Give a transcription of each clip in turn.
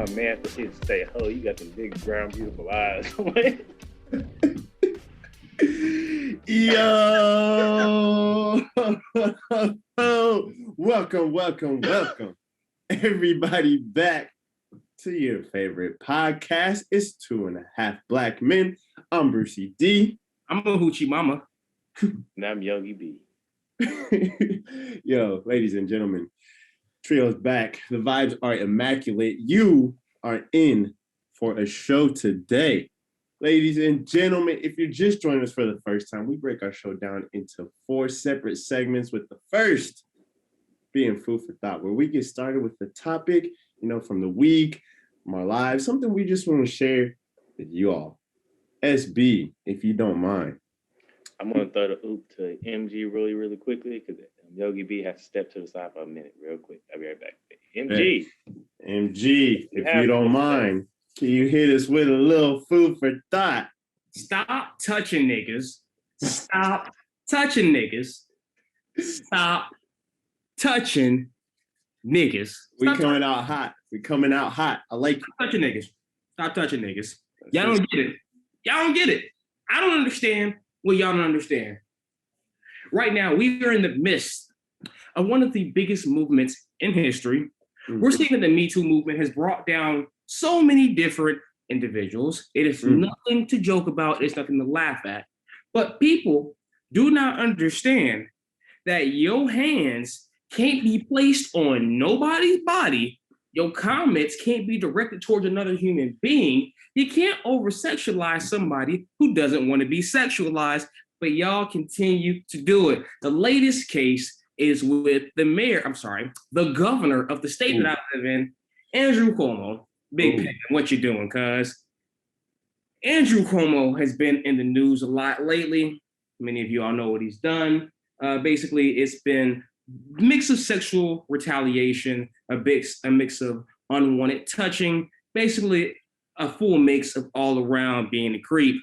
a man proceeds to say, "Oh, you got some big, brown, beautiful eyes." Yo, welcome, everybody back to your favorite podcast. It's 2.5 Black Men. I'm Brucey D. I'm a hoochie mama. And I'm Yogi B. Yo, ladies and gentlemen, Trio's back. The vibes are immaculate. You are in for a show today. Ladies and gentlemen, if you're just joining us for the first time, we break our show down into 4 separate segments, with the first being food for thought, where we get started with the topic, from the week, from our lives, something we just want to share with you all. SB, if you don't mind. I'm going to throw the oop to MG really quickly, because Yogi B has to step to the side for a minute real quick. I'll be right back. MG, if you don't mind, can you hit us with a little food for thought? Stop touching niggas. Stop touching niggas. Stop touching niggas. We coming out hot. I like it. Stop touching niggas. Stop touching niggas. Y'all don't get it. I don't understand what y'all don't understand. Right now, we are in the midst of one of the biggest movements in history. Mm-hmm. We're seeing that the Me Too movement has brought down so many different individuals. It is nothing to joke about. It's nothing to laugh at. But people do not understand that your hands can't be placed on nobody's body. Your comments can't be directed towards another human being. You can't over-sexualize somebody who doesn't want to be sexualized, but y'all continue to do it. The latest case is with the governor of the state that I live in, Andrew Cuomo. Big Pen, what you doing, cuz? Andrew Cuomo has been in the news a lot lately. Many of you all know what he's done. Basically, it's been a mix of sexual retaliation, a mix of unwanted touching, basically a full mix of all around being a creep.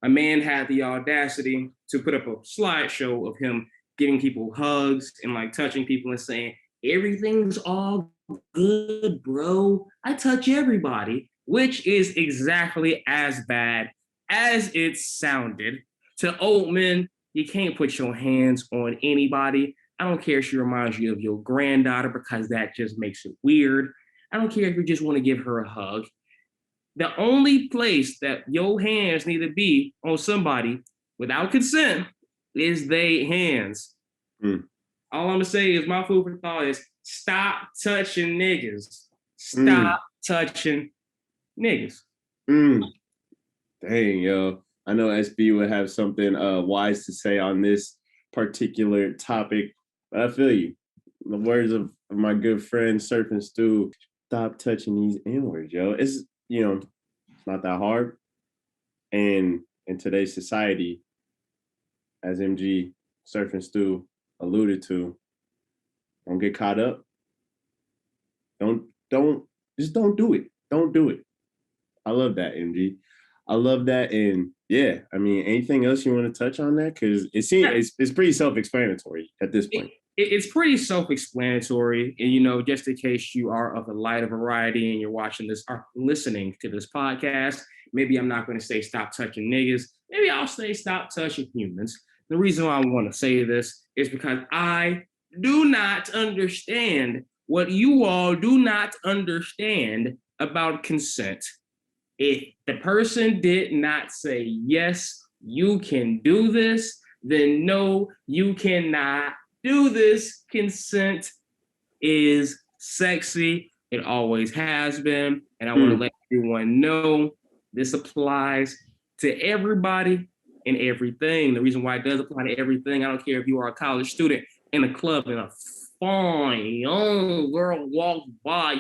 A man had the audacity to put up a slideshow of him giving people hugs and touching people and saying, "Everything's all good, bro. I touch everybody," which is exactly as bad as it sounded. To old men, you can't put your hands on anybody. I don't care if she reminds you of your granddaughter, because that just makes it weird. I don't care if you just want to give her a hug. The only place that your hands need to be on somebody without consent is their hands. All I'm gonna say is my food for thought is stop touching niggas. Stop touching niggas. Dang, yo. I know SB would have something wise to say on this particular topic, but I feel you. In the words of my good friend Surfing Stu, stop touching these N-words, yo. It's not that hard. And in today's society, as MG Surfing Stu alluded to, don't get caught up. Don't do it. Don't do it. I love that, MG. I love that. And yeah, I mean, anything else you want to touch on that? Because it's pretty self-explanatory at this point. It's pretty self-explanatory. And, just in case you are of a lighter variety and you're watching this or listening to this podcast, maybe I'm not going to say stop touching niggas. Maybe I'll say stop touching humans. The reason why I want to say this is because I do not understand what you all do not understand about consent. If the person did not say, yes, you can do this, then no, you cannot do this. Consent is sexy. It always has been. And I want to let everyone know this applies to everybody and everything. The reason why it does apply to everything, I don't care if you are a college student in a club and a fine young girl walks by, a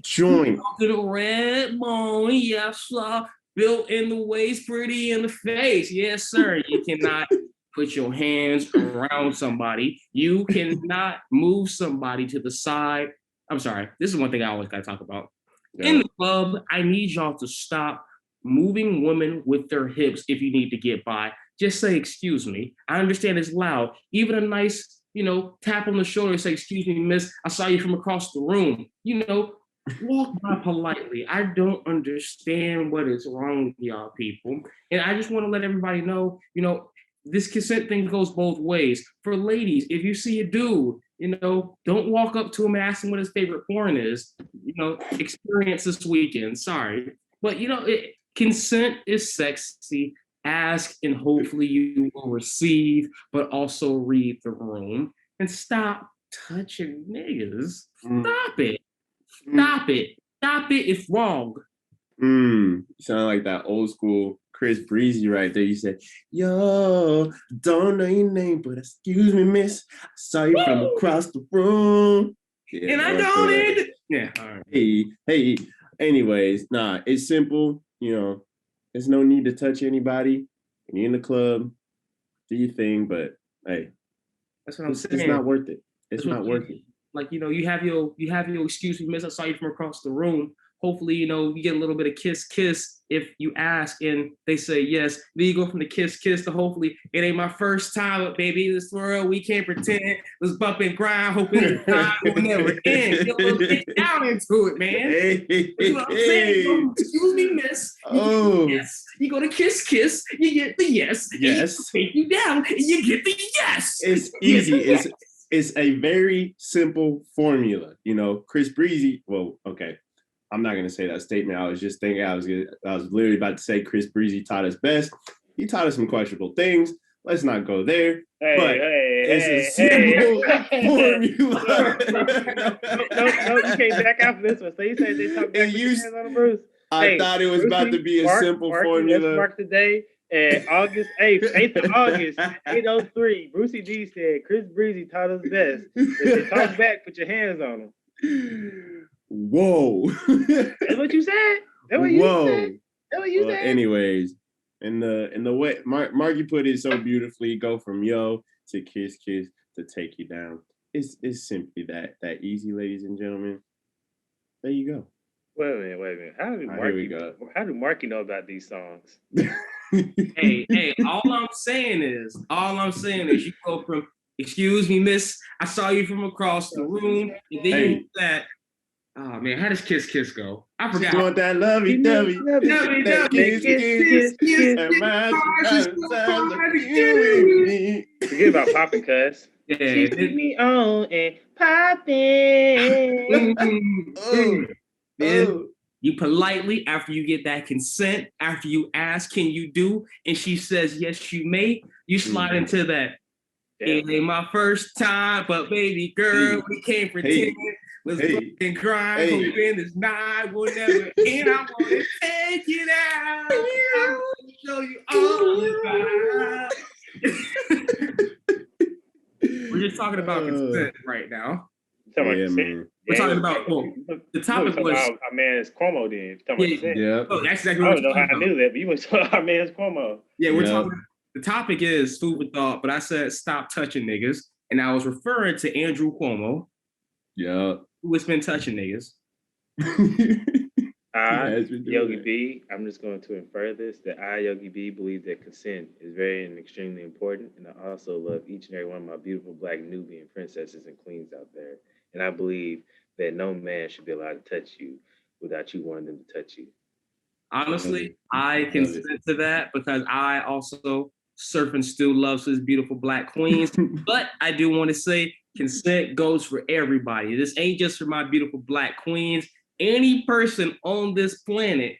joint. To the red bone, yes, sir. Built in the waist, pretty in the face. Yes, sir. You cannot put your hands around somebody. You cannot move somebody to the side. I'm sorry. This is one thing I always got to talk about. Yeah. In the club, I need y'all to stop moving women with their hips if you need to get by. Just say, excuse me. I understand it's loud. Even a nice, tap on the shoulder and say, excuse me, miss, I saw you from across the room. walk by politely. I don't understand what is wrong with y'all people. And I just want to let everybody know, this consent thing goes both ways. For ladies, if you see a dude, don't walk up to him and ask him what his favorite porn is. Experience this weekend. Sorry. But, consent is sexy. Ask and hopefully you will receive, but also read the room and stop touching niggas. Stop it. Stop it. Stop it. It's wrong. You sound like that old school Chris Breezy right there. You said, yo, don't know your name, but excuse me, miss. I saw you from across the room. Yeah, and I don't need it. Yeah. All right. Hey. Anyways, it's simple. There's no need to touch anybody. When you're in the club, do your thing, but hey, that's what I'm saying. It's not worth it. It's not worth it. Like, you have your excuse me, miss. I saw you from across the room. Hopefully, you get a little bit of kiss if you ask and they say yes. Then you go from the kiss to hopefully it ain't my first time, but baby, this world we can't pretend. Let's bump and grind, hoping the time will never end. Get down into it, man. That's what I'm saying. Excuse me, miss. Yes. You go to kiss, you get the yes. Yes. Take you down, and you get the yes. It's easy. It's a very simple formula. Chris Breezy. Well, okay. I'm not gonna say that statement. I was just thinking. I was literally about to say Chris Breezy taught us best. He taught us some questionable things. Let's not go there. It's a simple formula. No, you can't back out from this one. So you say they talk back on the Bruce. I thought it was about to be a simple formula. Let's mark today. August 8th of August, 8:03. Brucey D said Chris Breezy taught us best. If they talk back, put your hands on them. Whoa. That's what you said? That's what you said? That's what you said? Anyways, in the way Marky put it so beautifully, go from yo to kiss to take you down. It's simply that easy, ladies and gentlemen. There you go. Wait a minute. How do Marky know about these songs? Hey, all I'm saying is you go from excuse me, miss, I saw you from across the room, and then you that. Oh man, how does kiss go? I forgot. You want that lovey-dovey. Forget about popping, cuz. Yeah. Keep me on and popping. Then you politely, after you get that consent, after you ask, can you do? And she says, yes, you may. You slide into that. It ain't my first time, but baby girl, we can't pretend. Let's go and grind. Hoping this night will never end. I want to take it out. I want to show you all the vibe. We're just talking about consent right now. Man. We're talking about the topic was our man's Cuomo. Then that's exactly. I don't know how I knew that, but you went to our man's Cuomo. Yeah, we're talking. The topic is food for thought, but I said stop touching niggas, and I was referring to Andrew Cuomo. Yeah. Who has been touching niggas? Yogi B, I'm just going to infer this, that Yogi B, believe that consent is very and extremely important. And I also love each and every one of my beautiful Black Nubian princesses and queens out there. And I believe that no man should be allowed to touch you without you wanting them to touch you. Honestly, I consent to that because I also surf and still loves his beautiful Black queens. But I do want to say consent goes for everybody. This ain't just for my beautiful Black queens. Any person on this planet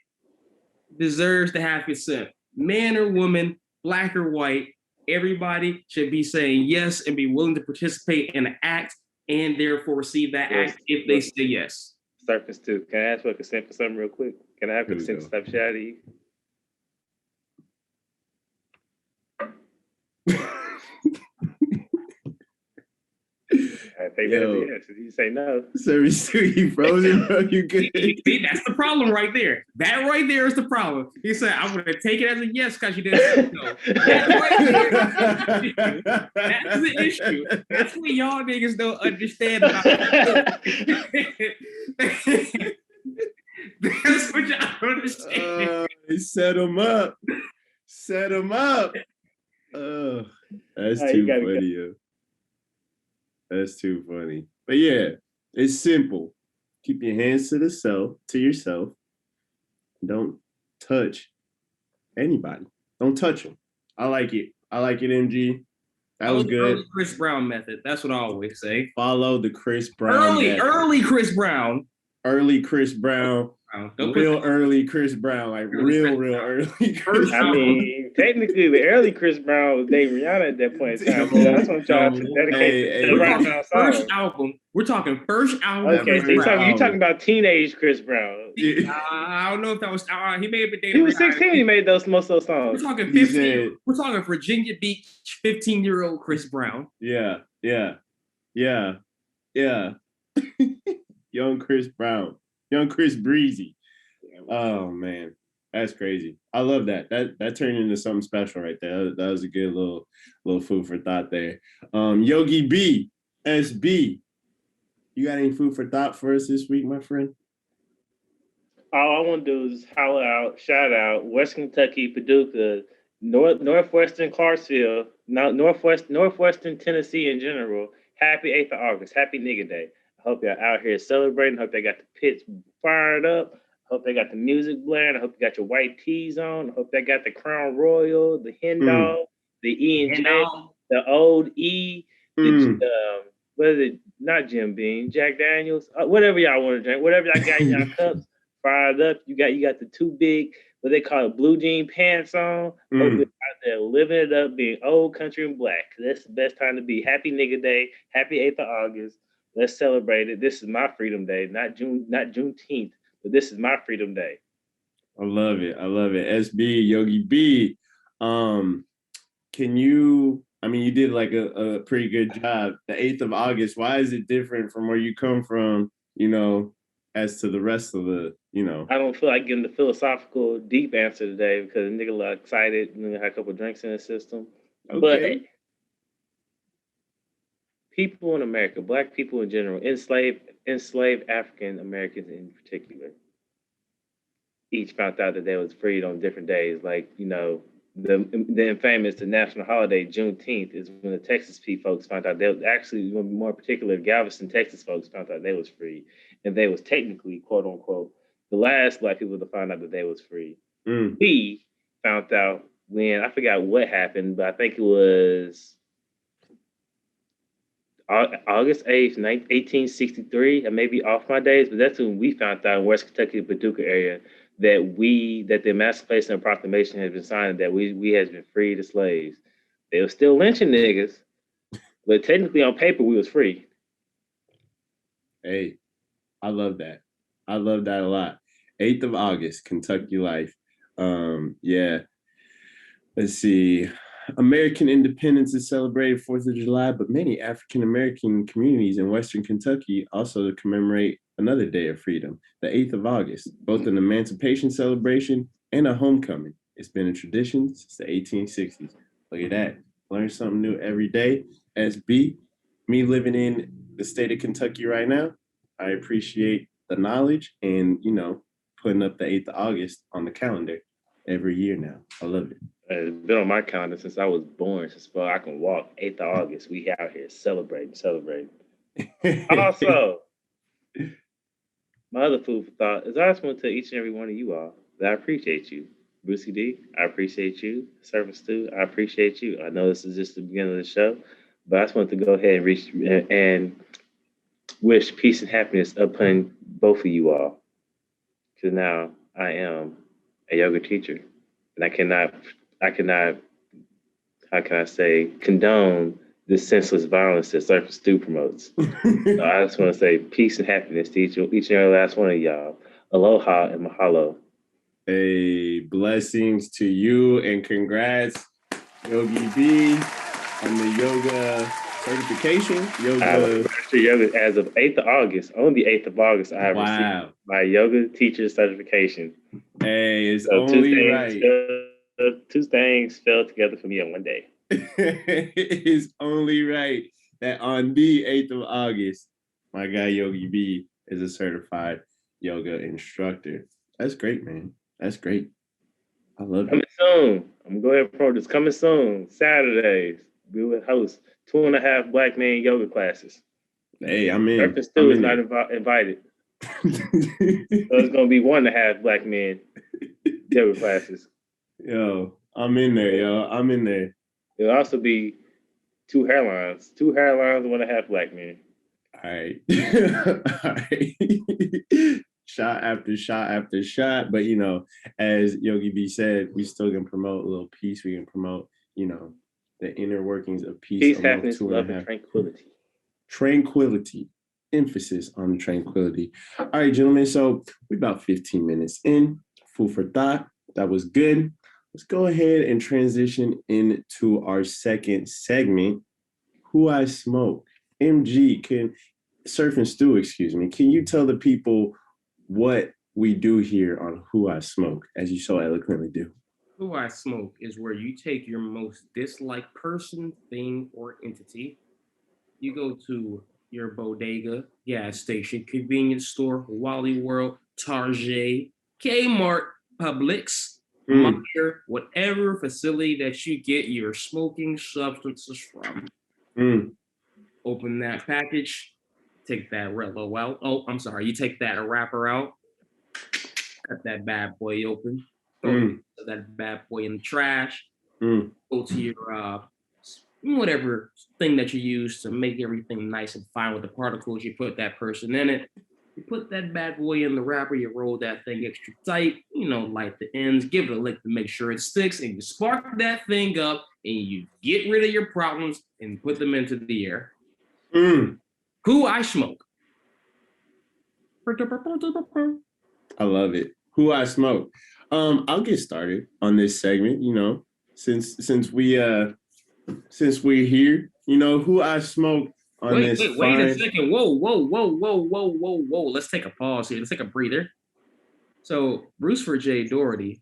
deserves to have consent. Man or woman, Black or white, everybody should be saying yes and be willing to participate in an act and therefore receive that act if they say yes. Surface too. Can I ask for consent for something real quick? Can I have consent to slap shit out of you? I think yes. Did you say no? Service too, you frozen, bro. You good? See, that's the problem right there. That right there is the problem. He said, I'm going to take it as a yes because you didn't say no. That's the issue. That's what y'all niggas don't understand about it. That's what y'all don't understand. Set him up. Set him up. That's too funny, yo. That's too funny. But yeah, it's simple. Keep your hands to yourself. Don't touch anybody. Don't touch them. I like it. I like it, MG. That was good. Early Chris Brown method. That's what I always say. Follow the Chris Brown method. Early Chris Brown. Early Chris Brown. Real early Chris Brown, like real early. I mean, technically, the early Chris Brown was dating Rihanna at that point in time. So that's what y'all to dedicate to the Rock Now song. First album. We're talking first album. Okay, so you're talking about teenage Chris Brown. I don't know if that was. He may have been dating. He was 16 when he made most of those songs. We're talking 15. We're talking Virginia Beach 15-year-old Chris Brown. Yeah. Young Chris Brown. Young Chris Breezy. Oh man, that's crazy. I love that. That turned into something special right there. That was a good little food for thought there. Yogi B, SB, you got any food for thought for us this week, my friend? All I want to do is holler out, shout out, West Kentucky, Paducah, Northwestern Clarksville, Northwestern Tennessee in general. Happy 8th of August. Happy Nigga Day. I hope y'all out here celebrating. Hope they got the pits fired up. Hope they got the music blaring. I hope you got your white tees on. I hope they got the Crown Royal, the Hen Dog, the E and J, the Old E, what is it? Not Jim Beam, Jack Daniels, whatever y'all want to drink, whatever y'all got in y'all cups, fired up. You got the two big, what they call it, blue jean pants on. Hope you're out there living it up, being old, country, and black. That's the best time to be. Happy Nigga Day. Happy 8th of August. Let's celebrate it. This is my Freedom Day, not Juneteenth, but this is my Freedom Day. I love it. SB, Yogi B. Can you, I mean, you did like a pretty good job. The 8th of August, why is it different from where you come from, as to the rest of the, I don't feel like giving the philosophical deep answer today because the nigga look excited and had a couple drinks in his system. Okay. But people in America, Black people in general, enslaved African Americans in particular, each found out that they was freed on different days. Like, the infamous, the national holiday, Juneteenth, is when the Texas folks found out. They was actually, more particular, Galveston, Texas folks found out they was free. And they was technically, quote unquote, the last Black people to find out that they was free. We found out when, I forgot what happened, but I think it was August 8th, 1863. I may be off my days, but that's when we found out in West Kentucky, Paducah area, that the Emancipation Proclamation has been signed, that we has been freed as slaves. They were still lynching niggas, but technically on paper we was free. Hey, I love that. I love that a lot. 8th of August, Kentucky life. Yeah. Let's see. American independence is celebrated 4th of July, but many African American communities in Western Kentucky also commemorate another day of freedom, the 8th of August, both an emancipation celebration and a homecoming. It's been a tradition since the 1860s. Look at that. Learn something new every day. SB, me living in the state of Kentucky right now, I appreciate the knowledge and, putting up the 8th of August on the calendar every year now. I love it. It's been on my calendar since I was born. Since I can walk. 8th of August, we out here celebrating. Also, my other food for thought is I just want to tell each and every one of you all that I appreciate you. Brucey D, I appreciate you. Surfer Stu, I appreciate you. I know this is just the beginning of the show, but I just want to go ahead and wish peace and happiness upon both of you all. Because now I am a yoga teacher, and I cannot, how can I say, condone this senseless violence that Surfer Stu promotes. So I just want to say peace and happiness to each and every last one of y'all. Aloha and mahalo. Hey, blessings to you and congrats, Yogi B, on the yoga certification. Yoga as of 8th of August. On the 8th of August, I have received my yoga teacher certification. Hey, it's so only right. Two things fell together for me in one day. It's only right that on the 8th of August, my guy Yogi B is a certified yoga instructor. That's great, man. That's great. I love it. Coming soon. I'm going to go ahead and promote this. Coming soon. Saturdays, we will host 2.5 Black men yoga classes. Hey, I'm in. Surfer Stu is not invited. So it's gonna be 1.5 black men debit classes. Yo, I'm in there, yo. I'm in there. It'll also be 2 hairlines. 2 hairlines, 1.5 black men. All right. All right. Shot after shot after shot. But, as Yogi B said, we still can promote a little peace. We can promote, the inner workings of peace. Peace, happiness, love, and tranquility. Tranquility. Emphasis on tranquility. All right, gentlemen. So we're about 15 minutes in. Food for thought. That was good. Let's go ahead and transition into our second segment, Who I Smoke. MG, Surf and Stew, excuse me. Can you tell the people what we do here on Who I Smoke, as you so eloquently do? Who I Smoke is where you take your most disliked person, thing, or entity. You go to your bodega, gas station, convenience store, Wally World, Target, Kmart, Publix, Meijer, whatever facility that you get your smoking substances from. Open that package, take that Rello out. Oh, I'm sorry. You take that wrapper out, cut that bad boy open, throw that bad boy in the trash, go to your whatever thing that you use to make everything nice and fine with the particles. You put that person in it. You put that bad boy in the wrapper. You roll that thing extra tight. Light the ends. Give it a lick to make sure it sticks. And you spark that thing up. And you get rid of your problems and put them into the air. Who I Smoke. I love it. Who I Smoke. I'll get started on this segment. Since we're here, who I smoke on this. Wait a second. Whoa. Let's take a pause here. Let's take a breather. So Bruce J. Doherty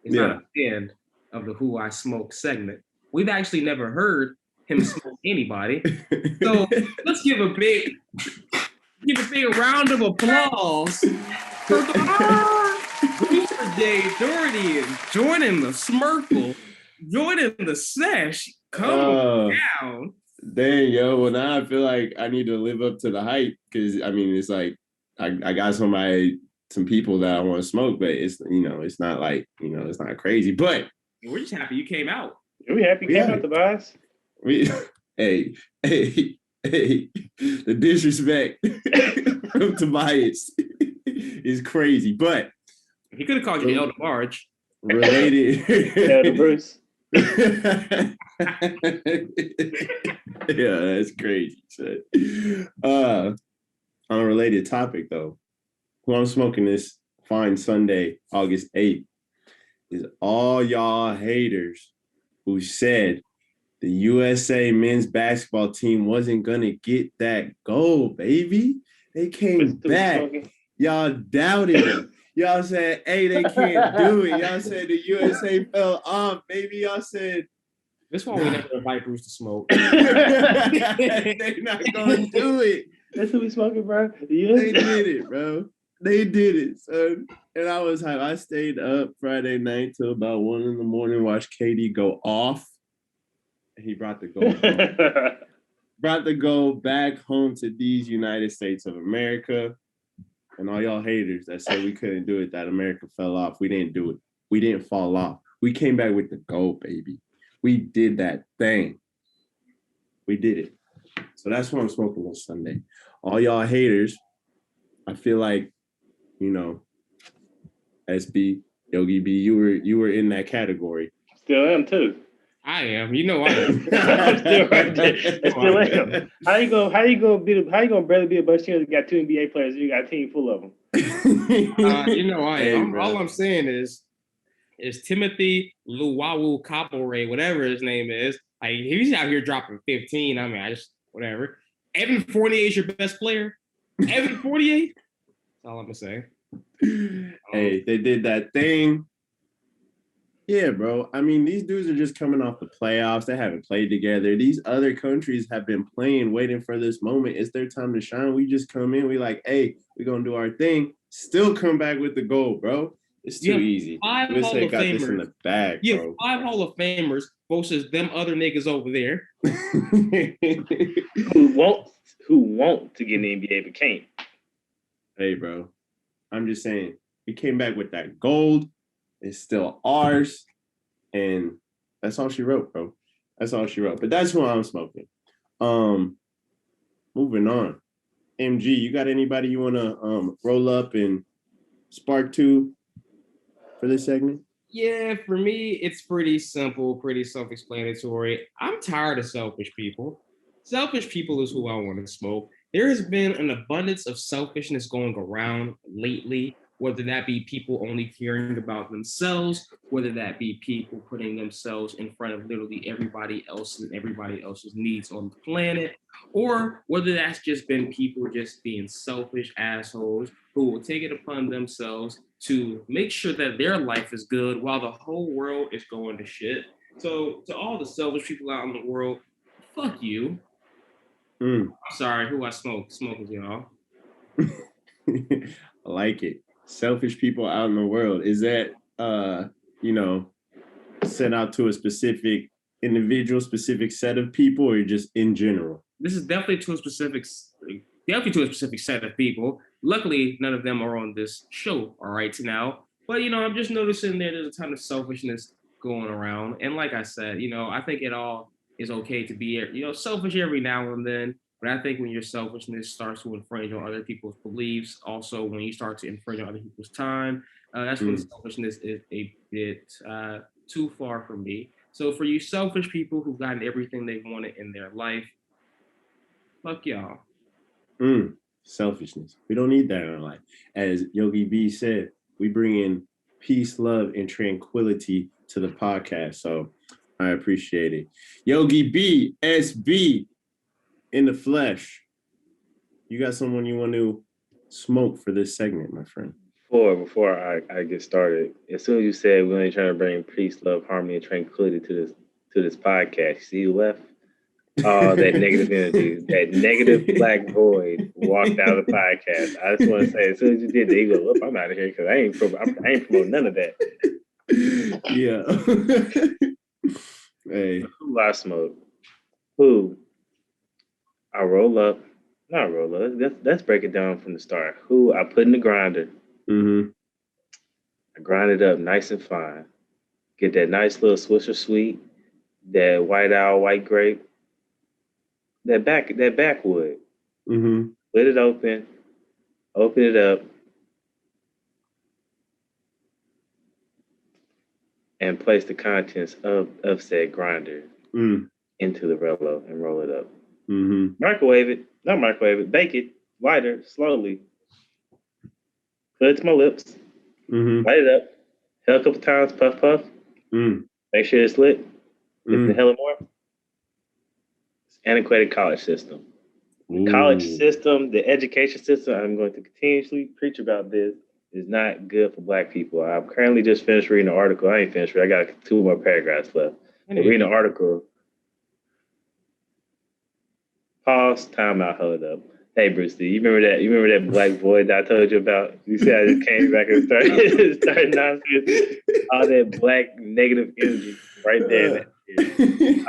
is not a fan of the Who I Smoke segment. We've actually never heard him smoke anybody. So let's give a big round of applause for Bruce J. Doherty is joining the Smirkle, joining the sesh. Come down. Dang, yo. Well, now I feel like I need to live up to the hype because it's like I got some people that I want to smoke, but it's not like it's not crazy. But we're just happy you came out. We're happy you came out, Tobias. Hey, the disrespect from Tobias is crazy, but he could have called you Elder Barge. Related, Elder Bruce. Yeah, that's crazy. On a related topic, though, who I'm smoking this fine Sunday, August 8th, is all y'all haters who said the USA men's basketball team wasn't gonna get that gold, baby. They came back. Y'all doubted it. Y'all said, hey, they can't do it. Y'all said the USA fell off, baby. Y'all said, this one we never invite Bruce to smoke. They're not gonna do it. That's who we smoking, bro. They did it, bro. They did it, son. And I was hyped. I stayed up Friday night till about 1 a.m, watched KD go off. And he brought the gold home. Brought the gold back home to these United States of America. And all y'all haters that said we couldn't do it, that America fell off. We didn't do it. We didn't fall off. We came back with the gold, baby. We did that thing. We did it. So that's what I'm smoking this Sunday. All y'all haters, I feel like, SB, Yogi B, you were in that category. Still am too. I am. I am. I'm still right there. I still am. How you gonna barely be a bust team that got 2 NBA players and you got a team full of them? I am. All I'm saying is Timothy Luwawu Kabore, whatever his name is. Like, he's out here dropping 15. I mean, whatever. Evan Fournier is your best player. Evan Fournier. That's all I'm gonna say. Hey, they did that thing. Yeah, bro. I mean, these dudes are just coming off the playoffs. They haven't played together. These other countries have been playing, waiting for this moment. It's their time to shine. We just come in. We like, hey, we're going to do our thing. Still come back with the gold, bro. It's too easy. Five Hall of got Famers. This in the bag, bro. 5 Hall of Famers versus them other niggas over there. who want to get in the NBA but can't. Hey, bro. I'm just saying, we came back with that gold. It's still ours. And that's all she wrote, bro. That's all she wrote. But that's who I'm smoking. Moving on. MG, you got anybody you want to roll up and spark to for this segment? Yeah, for me, it's pretty simple, pretty self-explanatory. I'm tired of selfish people. Selfish people is who I want to smoke. There has been an abundance of selfishness going around lately, whether that be people only caring about themselves, whether that be people putting themselves in front of literally everybody else and everybody else's needs on the planet, or whether that's just been people just being selfish assholes who will take it upon themselves to make sure that their life is good while the whole world is going to shit. So, to all the selfish people out in the world, fuck you. I'm sorry, who I smoke? Smokers, y'all. I like it. Selfish people out in the world. Is that set out to a specific individual, specific set of people, or just in general? This is definitely to a specific set of people. Luckily, none of them are on this show, all right, now. But I'm just noticing that there's a ton of selfishness going around. And like I said, I think it all is okay to be, selfish every now and then. But I think when your selfishness starts to infringe on other people's beliefs, also when you start to infringe on other people's time, that's when selfishness is a bit too far from me. So for you selfish people who've gotten everything they wanted in their life, fuck y'all. Selfishness. We don't need that in our life. As Yogi B said, we bring in peace, love, and tranquility to the podcast. So I appreciate it. Yogi B, SB, in the flesh. You got someone you want to smoke for this segment, my friend? Before I get started, as soon as you said we're only trying to bring peace, love, harmony, and tranquility to this podcast, see you left all that negative energy, that negative black void walked out of the podcast. I just want to say, as soon as you did that, you go, "Look, I'm out of here," because I ain't promoting none of that. Yeah. Hey. Who I smoke? Who I roll up? Not roll up. Let's break it down from the start. Who I put in the grinder. I grind it up nice and fine. Get that nice little Swisher Sweet, that White Owl, white grape, that backwood. Split it open it up, and place the contents of said grinder into the Relo and roll it up. Microwave it, not microwave it, bake it lighter, slowly. Put it to my lips, light it up, hell a couple times, puff, puff. Make sure it's lit. Get the hell more. It's antiquated college system. The college system, the education system, I'm going to continuously preach about this, is not good for black people. I'm currently just finished reading an article. I ain't finished reading. I got 2 more paragraphs left. I'm reading an article. Pause, time out, hold up. Hey, Bruce Lee, you remember that black void that I told you about? You see how I just came back and started nonsense? All that black negative energy right there.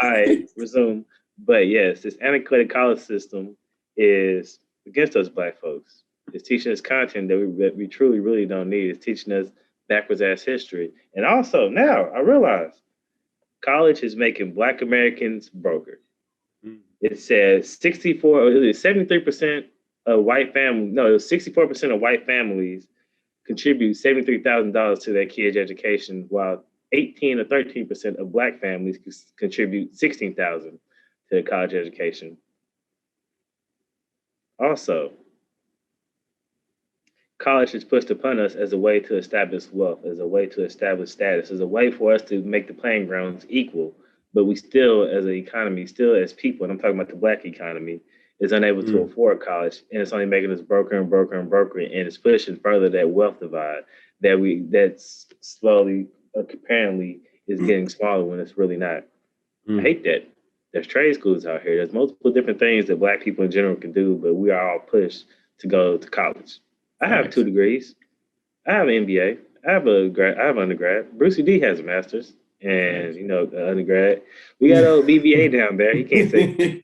All right, resume. But yes, this antiquated college system is against us black folks. It's teaching us content that we truly, really don't need. It's teaching us backwards ass history. And also now I realize college is making black Americans broker. It says 73% of white families, no, it was 64% of white families contribute $73,000 to their kids' education, while 18 or 13% of black families contribute $16,000 to their college education. Also, college is pushed upon us as a way to establish wealth, as a way to establish status, as a way for us to make the playing grounds equal. But we still, as an economy, still as people, and I'm talking about the black economy, is unable to afford college, and it's only making us broker and broker and broker, and it's pushing further that wealth divide that's slowly, apparently, is getting smaller when it's really not. I hate that. There's trade schools out here. There's multiple different things that black people in general can do, but we are all pushed to go to college. I have 2 degrees. I have an MBA. I have undergrad. Brucey D has a master's. And undergrad, we got old BBA down there. He can't say.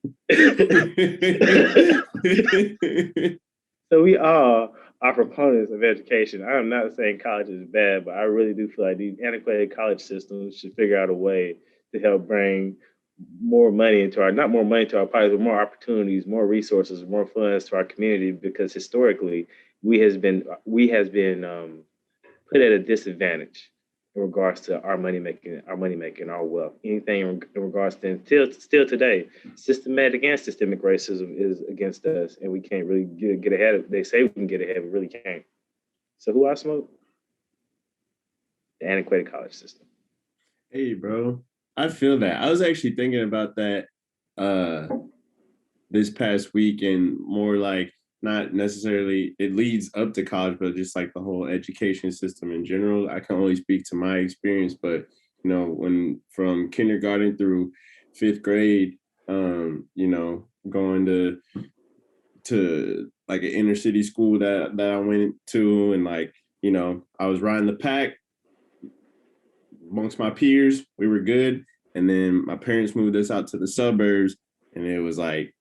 So we all our proponents of education. I am not saying college is bad, but I really do feel like these antiquated college systems should figure out a way to help bring more money into our not more money to our pockets, but more opportunities, more resources, more funds to our community. Because historically, we has been put at a disadvantage in regards to our wealth. Anything in regards to still today, systematic and systemic racism is against us, and we can't really get ahead of. They say we can get ahead, but really can't. So who I smoke? The antiquated college system. Hey, bro, I feel that. I was actually thinking about that uh this past week, and more like not necessarily it leads up to college, but just like the whole education system in general. I can only speak to my experience, but when from kindergarten through fifth grade, going to like an inner city school that I went to, and like, I was riding the pack amongst my peers. We were good. And then my parents moved us out to the suburbs, and it was like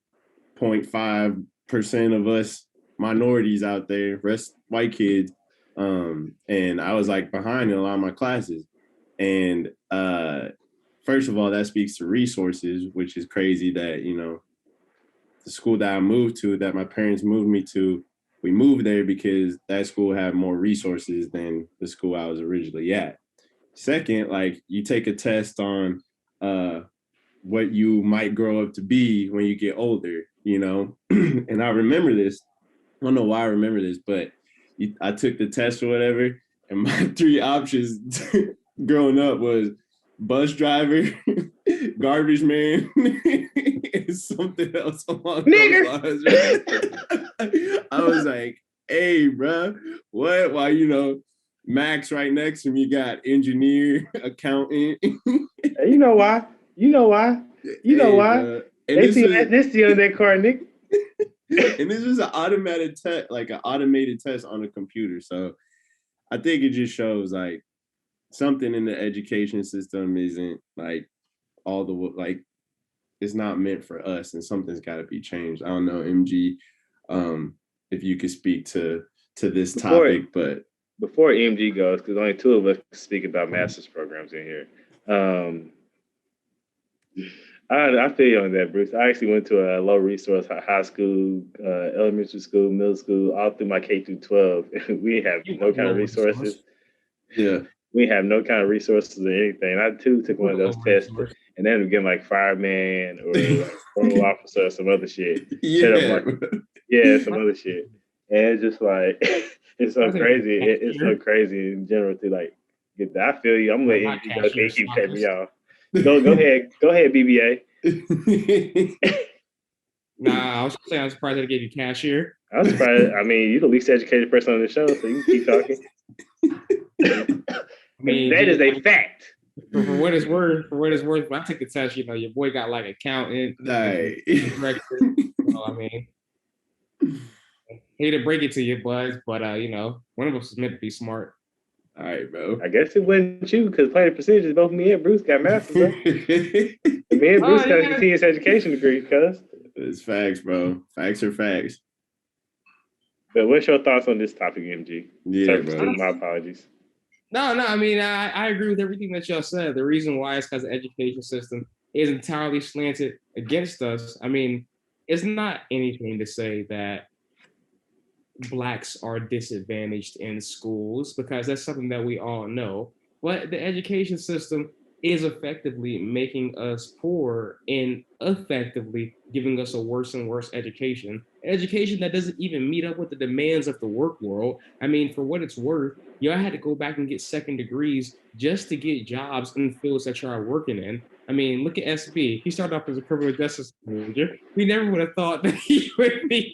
0.5% of us minorities out there, rest white kids. And I was like behind in a lot of my classes. And first of all, that speaks to resources, which is crazy that, the school that I moved to, that my parents moved me to, we moved there because that school had more resources than the school I was originally at. Second, like, you take a test on what you might grow up to be when you get older, and I remember this. I don't know why I remember this, but I took the test or whatever, and my three options growing up was bus driver, garbage man, and something else along those lines. Right? I was like, hey, bro, what? Why, Max right next to me got engineer, accountant. You know why? You know why? You know why? And they see this on that car, Nick. And this was an automated test, like an automated test on a computer. So I think it just shows like something in the education system isn't like all the like it's not meant for us, and something's got to be changed. I don't know, MG, if you could speak to this topic, but before MG goes, because only two of us speak about master's programs in here. I feel you on that, Bruce. I actually went to a low resource high school, elementary school, middle school, all through my K through 12. We have no kind of resources. Yeah. We have no kind of resources or anything. I too took one of those tests, and then we get like fireman or parole officer or some other shit. Yeah. Some other shit. And it's just like it's so crazy. It's so crazy in general to like get that. I feel you. I'm letting you go. Keep cutting me off. Go ahead, BBA. Nah, I was saying I'm surprised they gave you cashier. I'm surprised. I mean, you're the least educated person on the show, so you can keep talking. I mean, that is a fact. For what it's worth, when I took the test, your boy got like accountant, director. I mean, hate to break it to you, Buzz, but one of us is meant to be smart. All right, bro. I guess it wasn't you, because playing the percentages, both me and Bruce got masters. Me and Bruce got a continuous education degree, cuz. It's facts, bro. Facts are facts. But what's your thoughts on this topic, MG? Yeah, bro. My apologies. No. I mean, I agree with everything that y'all said. The reason why is because the education system is entirely slanted against us. I mean, it's not anything to say that Blacks are disadvantaged in schools, because that's something that we all know. But the education system is effectively making us poor and effectively giving us a worse and worse education. Education that doesn't even meet up with the demands of the work world. I mean, for what it's worth, y'all had to go back and get second degrees just to get jobs in fields that y'all are working in. I mean, look at SB. He started off as a criminal justice manager. We never would have thought that he would be.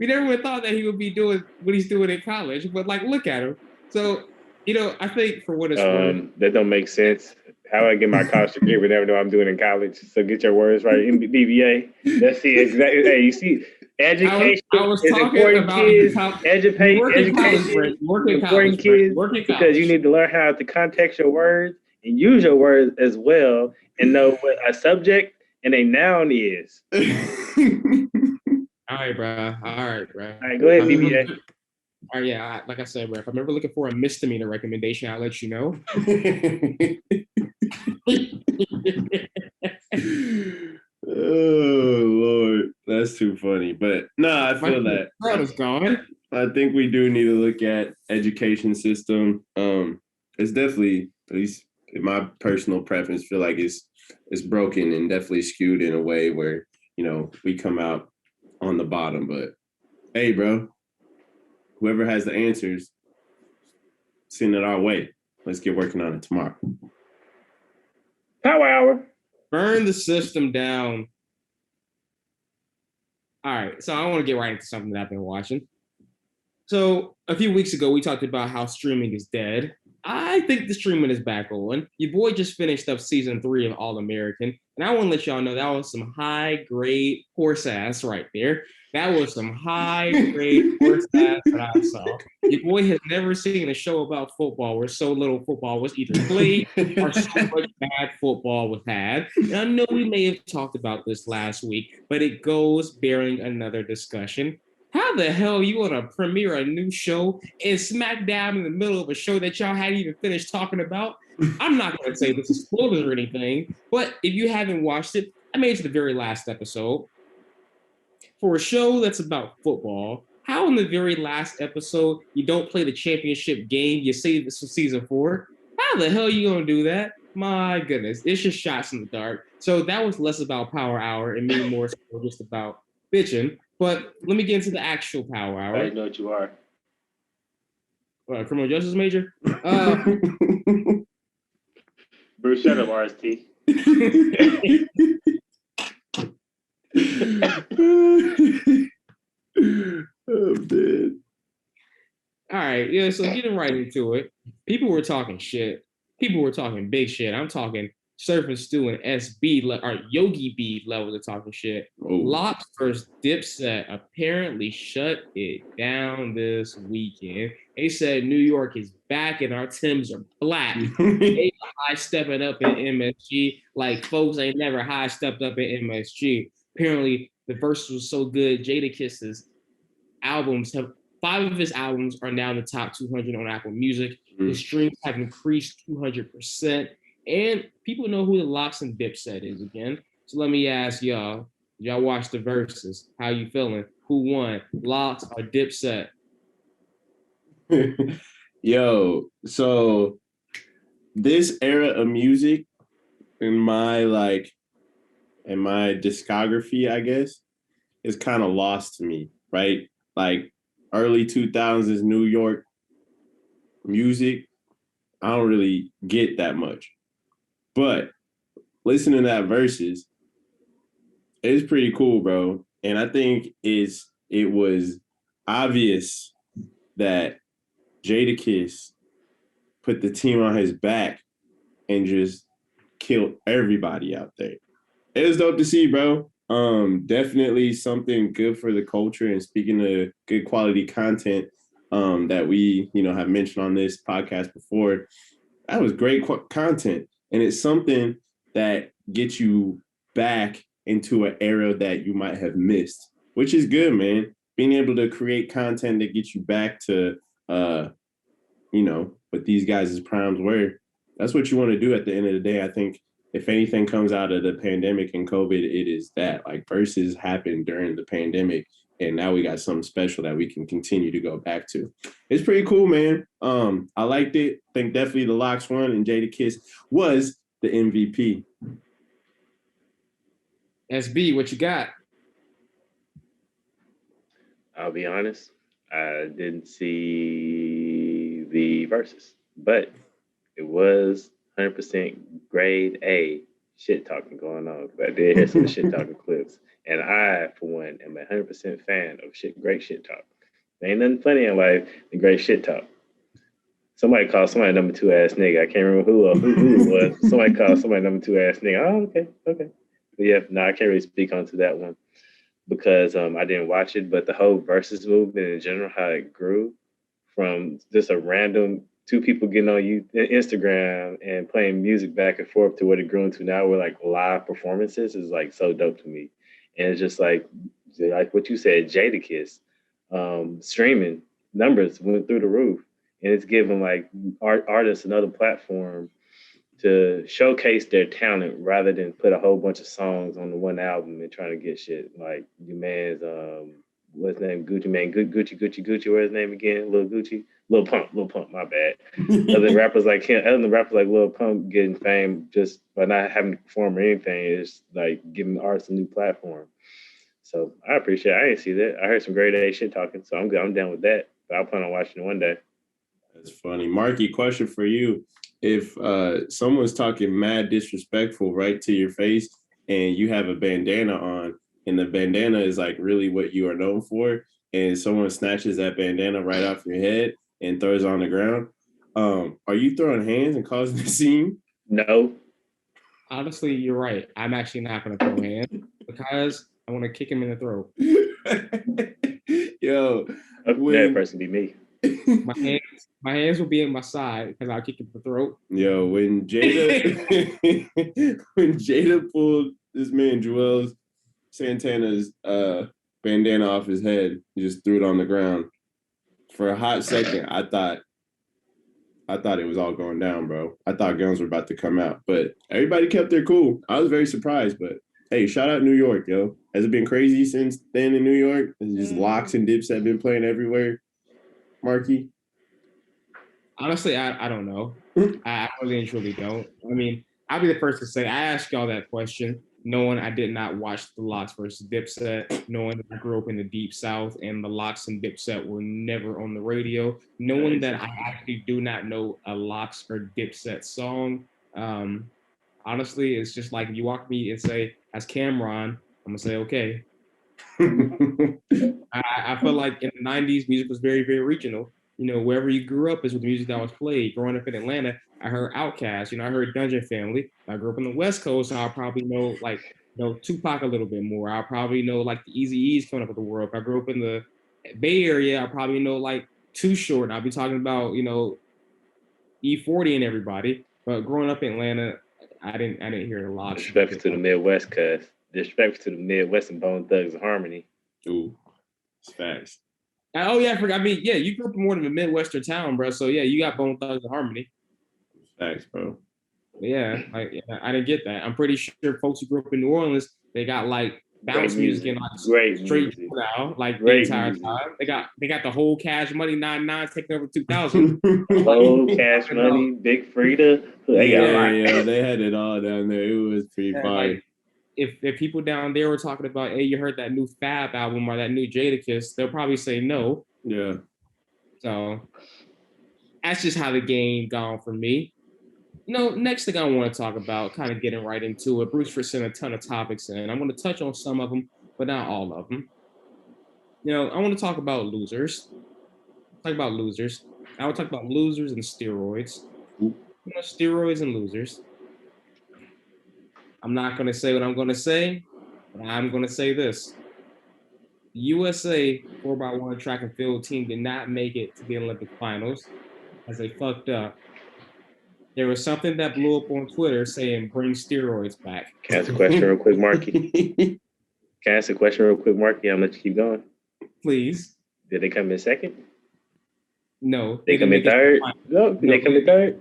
We never would have thought that he would be doing what he's doing in college. But like, look at him. So, I think for what it's worth, that don't make sense. How do I get my college degree but never know what I'm doing in college? So get your words right. BBA. Let's see exactly. Hey, you see, education I was is talking important, about kids. Education Important kids, because you need to learn how to context your words and use your words as well, and know what a subject and a noun is. All right, bro. All right, go ahead, BBA. All right, yeah, like I said, bro, if I'm ever looking for a misdemeanor recommendation, I'll let you know. Oh Lord, that's too funny. But nah, I feel that. Crowd is gone. I think we do need to look at education system. It's definitely, at least in my personal preference, feel like it's broken and definitely skewed in a way where we come out on the bottom. But hey, bro, whoever has the answers, send it our way. Let's get working on it tomorrow. Power hour. Burn the system down. All right, so I want to get right into something that I've been watching. So a few weeks ago, we talked about how streaming is dead. I think the streaming is back on. Your boy just finished up season 3 of All American, and I want to let y'all know that was some high grade horse ass right there. That was some high grade horse ass that I saw. Your boy has never seen a show about football where so little football was either played or so much bad football was had. And I know we may have talked about this last week, but it goes bearing another discussion. How the hell you want to premiere a new show and smack down in the middle of a show that y'all hadn't even finished talking about? I'm not going to say this is spoilers or anything, but if you haven't watched it, I made it to the very last episode. For a show that's about football, how in the very last episode you don't play the championship game, you save this for season 4? How the hell are you going to do that? My goodness, it's just shots in the dark. So that was less about Power Hour and me more so just about bitching. But let me get into the actual Power Hour. I know what you are. Criminal justice major. Bruce, shut up, RST. Oh, man. All right, yeah. So getting right into it, people were talking shit. People were talking big shit. I'm talking Surf and Stew and SB or Yogi B levels of talking shit. Oh. Locks versus Dipset apparently shut it down this weekend. They said New York is back and our Timbs are black. They high stepping up in MSG like folks ain't never high stepped up in MSG. Apparently the verse was so good. Jadakiss's albums have 5 of his albums are now in the top 200 on Apple Music. His streams have increased 200%. And people know who the Locks and Dipset is again. So let me ask y'all, y'all watch the verses. How you feeling? Who won? Locks or Dipset? Yo, so this era of music in my discography, I guess, is kind of lost to me, right? Like early 2000s New York music, I don't really get that much. But listening to that verses, it's pretty cool, bro. And I think it was obvious that Jadakiss put the team on his back and just killed everybody out there. It was dope to see, bro. Definitely something good for the culture. And speaking of good quality content that we, have mentioned on this podcast before, that was great content. And it's something that gets you back into an era that you might have missed, which is good, man. Being able to create content that gets you back to, what these guys' primes were. That's what you want to do at the end of the day. I think if anything comes out of the pandemic and COVID, it is that. Like, verses happened during the pandemic, and now we got something special that we can continue to go back to. It's pretty cool, man. I liked it. I think definitely the Locks won, and Jadakiss was the MVP. SB, what you got? I'll be honest, I didn't see the verses, but it was 100% grade A shit talking going on. I did hear some shit talking clips, and I, for one, am a 100% fan of great shit talk. There ain't nothing funny in life than great shit talk. Somebody called somebody number 2 ass nigga. I can't remember who it was. Somebody called somebody number 2 ass nigga. Oh, okay. But yeah, no, I can't really speak onto that one because I didn't watch it. But the whole versus movement in general, how it grew from just a random 2 people getting on Instagram and playing music back and forth to what it grew into now, where like live performances is like so dope to me. And it's just like what you said, Jadakiss streaming numbers went through the roof, and it's giving like artists another platform to showcase their talent rather than put a whole bunch of songs on the one album and trying to get shit like your man's what's his name, Gucci Man, good Gucci, what's his name again? Lil Gucci, Lil Pump, my bad. Other rappers like him, other rappers like Lil Pump getting fame just by not having to perform or anything, is like giving artists a new platform. So I appreciate it. I didn't see that. I heard some great A shit talking, so I'm good. I'm down with that. But I plan on watching it one day. That's funny. Marky, question for you. If someone's talking mad disrespectful right to your face and you have a bandana on and the bandana is like really what you are known for, and someone snatches that bandana right off your head and throws it on the ground, are you throwing hands and causing a scene? No. Honestly, you're right. I'm actually not going to throw hands because I want to kick him in the throat. Yo, that person be me. My hands will be in my side because I'll kick him in the throat. Yo, when Jada pulled this man Joel Santana's bandana off his head, he just threw it on the ground. For a hot second, I thought it was all going down, bro. I thought guns were about to come out, but everybody kept their cool. I was very surprised, but hey, shout out New York, yo. Has it been crazy since then in New York? It's just Locks and Dipset been playing everywhere. Marky? Honestly, I don't know. I really and truly don't. I mean, I'll be the first to say I asked y'all that question knowing I did not watch the Locks versus Dipset, knowing that I grew up in the Deep South and the Locks and Dipset were never on the radio, knowing that I actually do not know a Locks or Dipset song. Honestly, it's just like if you walk me and say, as Cameron, I'm going to say, okay. I feel like in the 90s, music was very, very regional. You know, wherever you grew up is with the music that was played. Growing up in Atlanta, I heard Outkast. You know, I heard Dungeon Family. I grew up on the West Coast, so I'll probably know Tupac a little bit more. I'll probably know like the Eazy-E's coming up with the world. If I grew up in the Bay Area, I'll probably know like Too Short. I'll be talking about E40 and everybody. But growing up in Atlanta, I didn't hear a lot. Disrespectful to the Midwest, cuz. Disrespectful to the Midwest and Bone Thugs and Harmony. Ooh, it's facts. Oh yeah, I forgot. I mean, yeah, you grew up in more than a Midwestern town, bro. So yeah, you got Bone Thugs and Harmony. Thanks, bro. Yeah, I didn't get that. I'm pretty sure folks who grew up in New Orleans, they got like bounce music and like straight now, like the entire time. They got the whole Cash Money 99 taking over 2000. Whole Cash Money, Big Frida. Yeah, they had it all down there. It was pretty fire. Like, if people down there were talking about, hey, you heard that new Fab album or that new Jadakiss, they'll probably say no. Yeah. So that's just how the game gone for me. Next thing I want to talk about, kind of getting right into it. Bruce sent a ton of topics in. I'm going to touch on some of them, but not all of them. I want to talk about losers. I want to talk about losers and steroids. Steroids and losers. I'm not going to say what I'm going to say, but I'm going to say this. The USA 4x1 track and field team did not make it to the Olympic finals as they fucked up. There was something that blew up on Twitter saying, bring steroids back. Can I ask a question real quick, Marky? I'm going to let you keep going. Please. Did they come in second? No. They come in third? No. Did they come in third?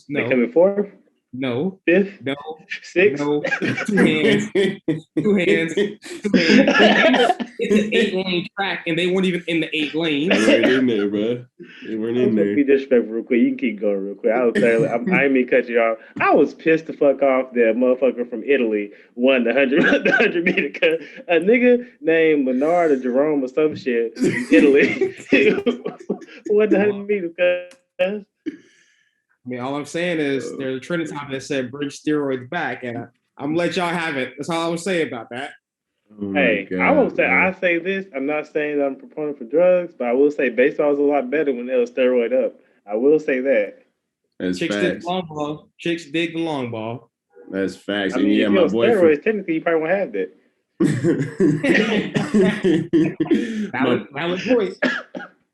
No. They come in fourth? No. Fifth? No. Sixth? No. Two hands. It's an 8-lane track, and they weren't even in the 8 lanes. They weren't in there, bro. They weren't in there. Be disrespectful real quick. You can keep going real quick. I didn't mean to cut you off. I was pissed the fuck off that motherfucker from Italy won the 100 meter cut. A nigga named Menard or Jerome or some shit in Italy won the 100 meter cut. I mean, all I'm saying is there's a trending topic that said bring steroids back, and I'm gonna let y'all have it. That's all I would say about that. Hey, God, I won't say. I say this. I'm not saying that I'm a proponent for drugs, but I will say baseball was a lot better when they was steroid up. I will say that. That's Chicks facts. dig the long ball. Chicks dig the long ball. That's facts. I mean, if my boy steroids, technically, you probably won't have that. Valid point.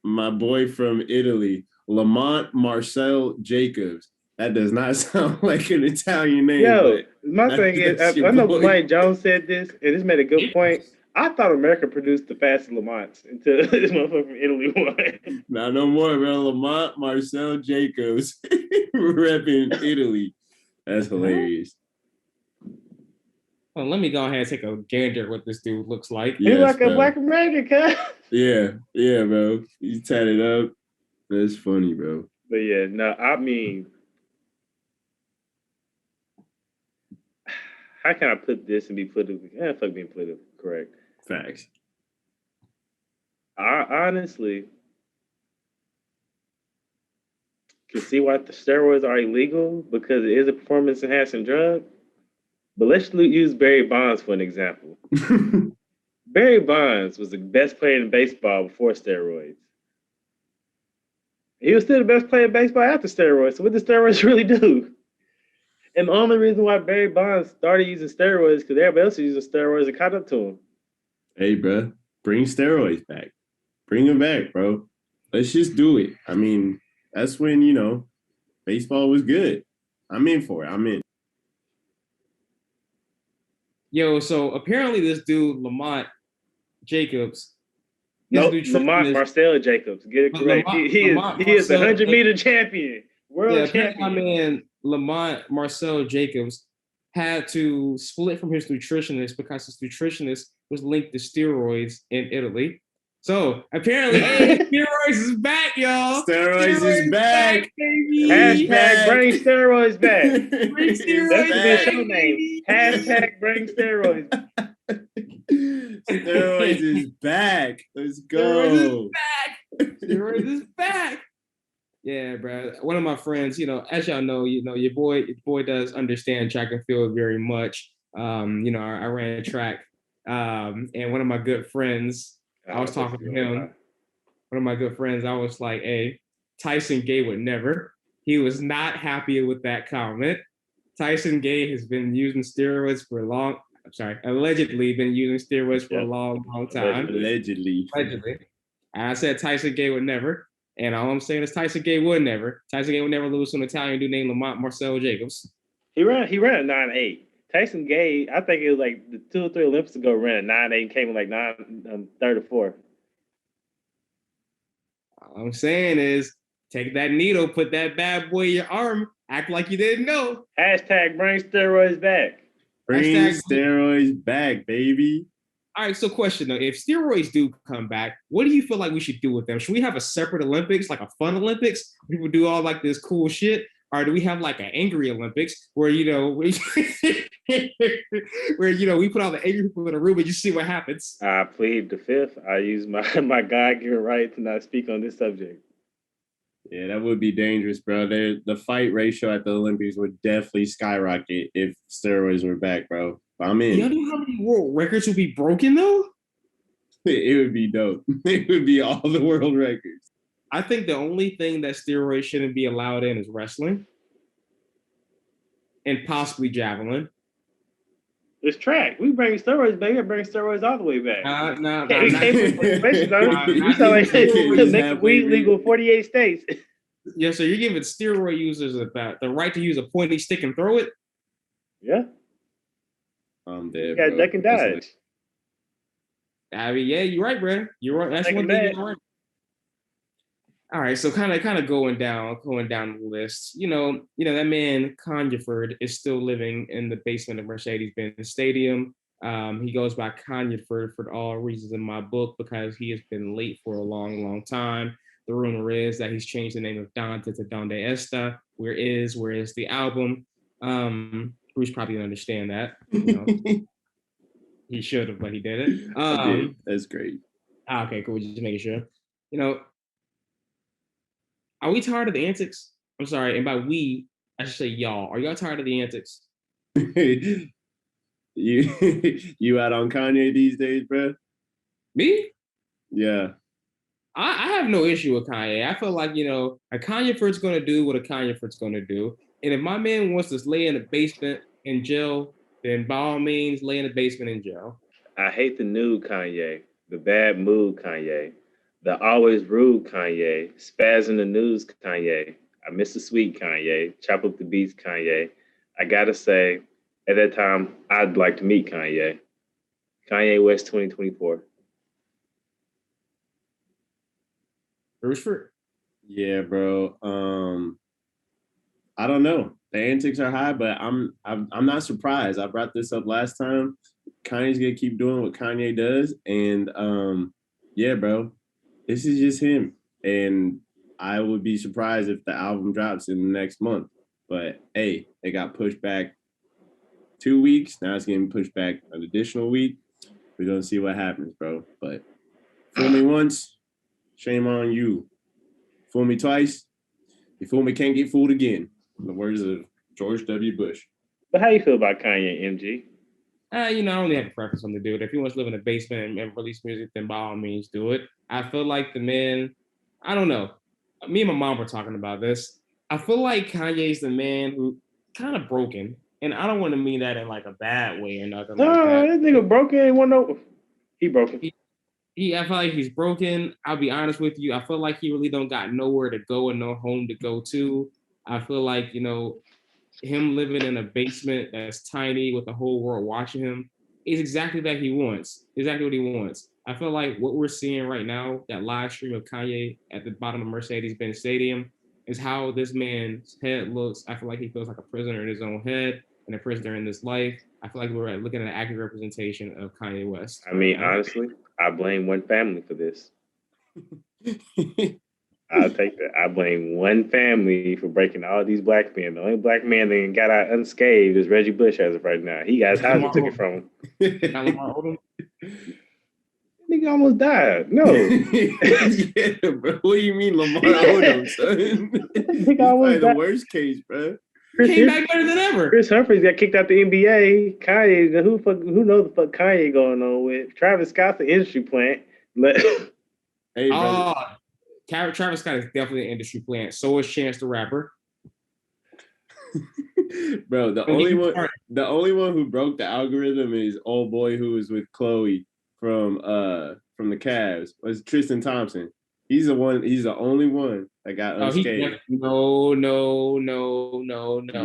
My boy from Italy, Lamont Marcel Jacobs. That does not sound like an Italian name. Yo, my thing is, I know Mike Jones said this, and this made a good point. I thought America produced the fastest Lamonts until this motherfucker from Italy won. Now no more, bro. Lamont Marcel Jacobs repping Italy. That's hilarious. Well, let me go ahead and take a gander at what this dude looks like. He's Yes, like a bro. Black American, cuz. Yeah, bro. He's tatted up. That's funny, bro. But yeah, no, I mean, how can I put this and be politically? Fuck being politically correct. Facts. I honestly can see why the steroids are illegal because it is a performance enhancing drug. But let's use Barry Bonds for an example. Barry Bonds was the best player in baseball before steroids. He was still the best player in baseball after steroids. So what did steroids really do? And the only reason why Barry Bonds started using steroids is because everybody else was using steroids and caught up to him. Hey, bro, bring steroids back. Bring them back, bro. Let's just do it. I mean, that's when, baseball was good. I'm in for it. I'm in. Yo, so apparently this dude, Lamont Jacobs, No, Lamont Marcel Jacobs. Get it correct. He is the 100-meter champion. World champion. My man Lamont Marcel Jacobs had to split from his nutritionist because his nutritionist was linked to steroids in Italy. So apparently, hey, steroids is back, y'all. Steroids is back. Baby. Hashtag bring steroids back. Bring steroids That's the back, show name. Hashtag bring steroids back. Steroids is back. Let's go. Steroids is back. Yeah, bro. One of my friends, as y'all know, your boy does understand track and field very much. I ran track. And one of my good friends, I was talking to him. One of my good friends, I was like, hey, Tyson Gay would never. He was not happy with that comment. Tyson Gay has been using steroids for allegedly been using steroids for a long, long time. Allegedly. And I said Tyson Gay would never. And all I'm saying is Tyson Gay would never. Tyson Gay would never lose to an Italian dude named Lamont Marcel Jacobs. He ran a 9.8. Tyson Gay, I think it was like the 2 or 3 Olympics ago, ran a 9.8 and came in like 34. All I'm saying is take that needle, put that bad boy in your arm, act like you didn't know. Hashtag bring steroids back. Bring steroids back, baby. All right, so question though, if steroids do come back, what do you feel like we should do with them? Should we have a separate Olympics, like a fun Olympics? People do all like this cool shit? Or do we have like an angry Olympics where, we put all the angry people in a room and you see what happens? I plead the fifth. I use my God-given right to not speak on this subject. Yeah, that would be dangerous, bro. The fight ratio at the Olympics would definitely skyrocket if steroids were back, bro. I'm in. You know how many world records would be broken though? It would be dope. It would be all the world records. I think the only thing that steroids shouldn't be allowed in is wrestling and possibly javelin. It's track. We bring steroids back. We bring steroids all the way back. You sound like make weed legal in 48 states. Yeah, so you're giving steroid users the right to use a pointy stick and throw it? Yeah. I'm dead, bro. Duck and dodge. I mean, yeah, you're right, bro. You're right. That's one thing you're right. All right, so kind of going down the list. That man Conyford is still living in the basement of Mercedes-Benz Stadium. He goes by Conyford for all reasons in my book because he has been late for a long, long time. The rumor is that he's changed the name of Dante to Donde Esta. Where is the album? Bruce probably didn't understand that. He should have, but he didn't. I did. That's great. Okay, cool. Just making sure. Are we tired of the antics? I'm sorry, and by we, I should say y'all. Are y'all tired of the antics? You out on Kanye these days, bro? Me? Yeah. I have no issue with Kanye. I feel like, a Kanye-ford's going to do what a Kanye-ford's going to do. And if my man wants to lay in the basement in jail, then by all means, lay in the basement in jail. I hate the new Kanye, the bad mood Kanye, the always rude Kanye, spaz in the news Kanye. I miss the sweet Kanye, chop up the beats Kanye. I gotta say, at that time, I'd like to meet Kanye. Kanye West 2024. Roosford. Yeah, bro. I don't know. The antics are high, but I'm not surprised. I brought this up last time. Kanye's gonna keep doing what Kanye does, and yeah, bro, this is just him. And I would be surprised if the album drops in the next month. But hey, it got pushed back 2 weeks. Now it's getting pushed back an additional week. We're gonna see what happens, bro. But fool me once, shame on you. Fool me twice, you fool me can't get fooled again. In the words of George W. Bush. But how you feel about Kanye, MG? I only have a preference on the dude. If he wants to live in a basement and release music, then by all means do it. I feel like the man, I don't know. Me and my mom were talking about this. I feel like Kanye's the man who kind of broken. And I don't want to mean that in like a bad way or nothing like No, that. this nigga broken. Ain't want no. He broken. I feel like he's broken. I'll be honest with you. I feel like he really don't got nowhere to go and no home to go to. I feel like, him living in a basement that's tiny with the whole world watching him is exactly that he wants. Exactly what he wants. I feel like what we're seeing right now, that live stream of Kanye at the bottom of Mercedes-Benz Stadium, is how this man's head looks. I feel like he feels like a prisoner in his own head and a prisoner in this life. I feel like we're looking at an accurate representation of Kanye West. I mean, honestly, I blame one family for this. I'll take that. I blame one family for breaking all these black men. The only black man that got out unscathed is Reggie Bush as of right now. He got his house and took it from him. Nigga almost died. No. Yeah, bro. What do you mean Lamar Odom, son? Nigga almost died. The worst case, bro. Came back better than ever. Chris Humphries got kicked out the NBA. Kanye, who knows the fuck Kanye going on with? Travis Scott's the industry plant. Hey, brother. Travis Scott is definitely an industry plant. So is Chance the Rapper. Bro, the only one who broke the algorithm is old boy who was with Chloe from the Cavs. Was Tristian Thompson. He's the only one that got unscathed. No.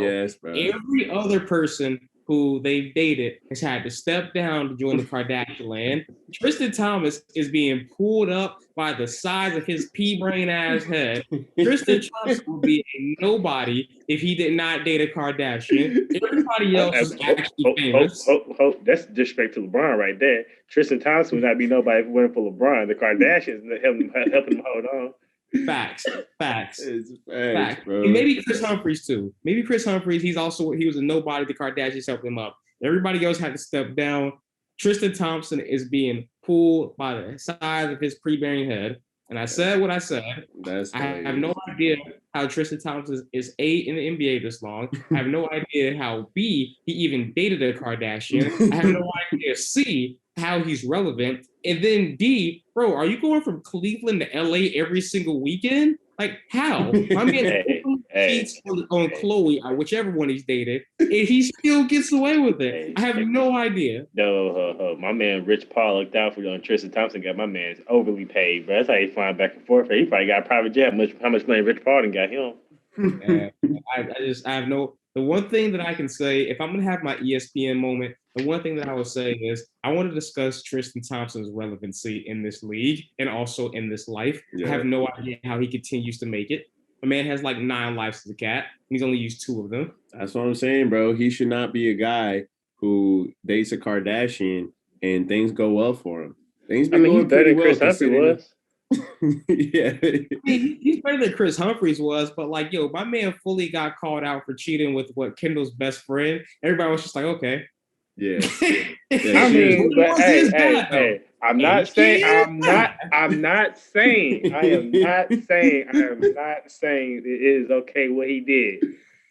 Yes, bro. Every other person who they've dated has had to step down to join the Kardashian land. Tristan Thomas is being pulled up by the size of his pea-brain ass head. Tristan Thompson would be a nobody if he did not date a Kardashian. Everybody else is actually famous. That's disrespect to LeBron right there. Tristan Thompson would not be nobody if it wasn't for LeBron. The Kardashians helping him hold on. Facts. It's facts, bro. And maybe Chris Humphries too. Maybe Chris Humphries. He was a nobody. The Kardashians helped him up. Everybody else had to step down. Tristan Thompson is being pulled by the size of his pre-bearing head. And I said what I said. I have no idea how Tristan Thompson is A in the NBA this long. I have no idea how B, he even dated a Kardashian. I have no idea C, how he's relevant. And then D, bro, are you going from Cleveland to LA every single weekend? Like, how? My man cheats on Chloe or whichever one he's dated, and he still gets away with it. I have no idea. No, my man Rich Paul looked out for Tristan Thompson. Got my man overly paid, bro. That's how he's flying back and forth. He probably got a private jet. How much money Rich Paul done got him? I have no. The one thing that I can say, if I'm gonna have my ESPN moment, the one thing that I will say is I want to discuss Tristan Thompson's relevancy in this league and also in this life. Yeah. I have no idea how he continues to make it. A man has like 9 lives as a cat. He's only used 2 of them. That's what I'm saying, bro. He should not be a guy who dates a Kardashian and things go well for him. Things been going pretty well. Chris Humphries was. Yeah. He's better than Chris Humphries was, but like, my man fully got called out for cheating with Kendall's best friend. Everybody was just like, okay. Yeah. I mean, but hey, I'm not saying it is okay what he did.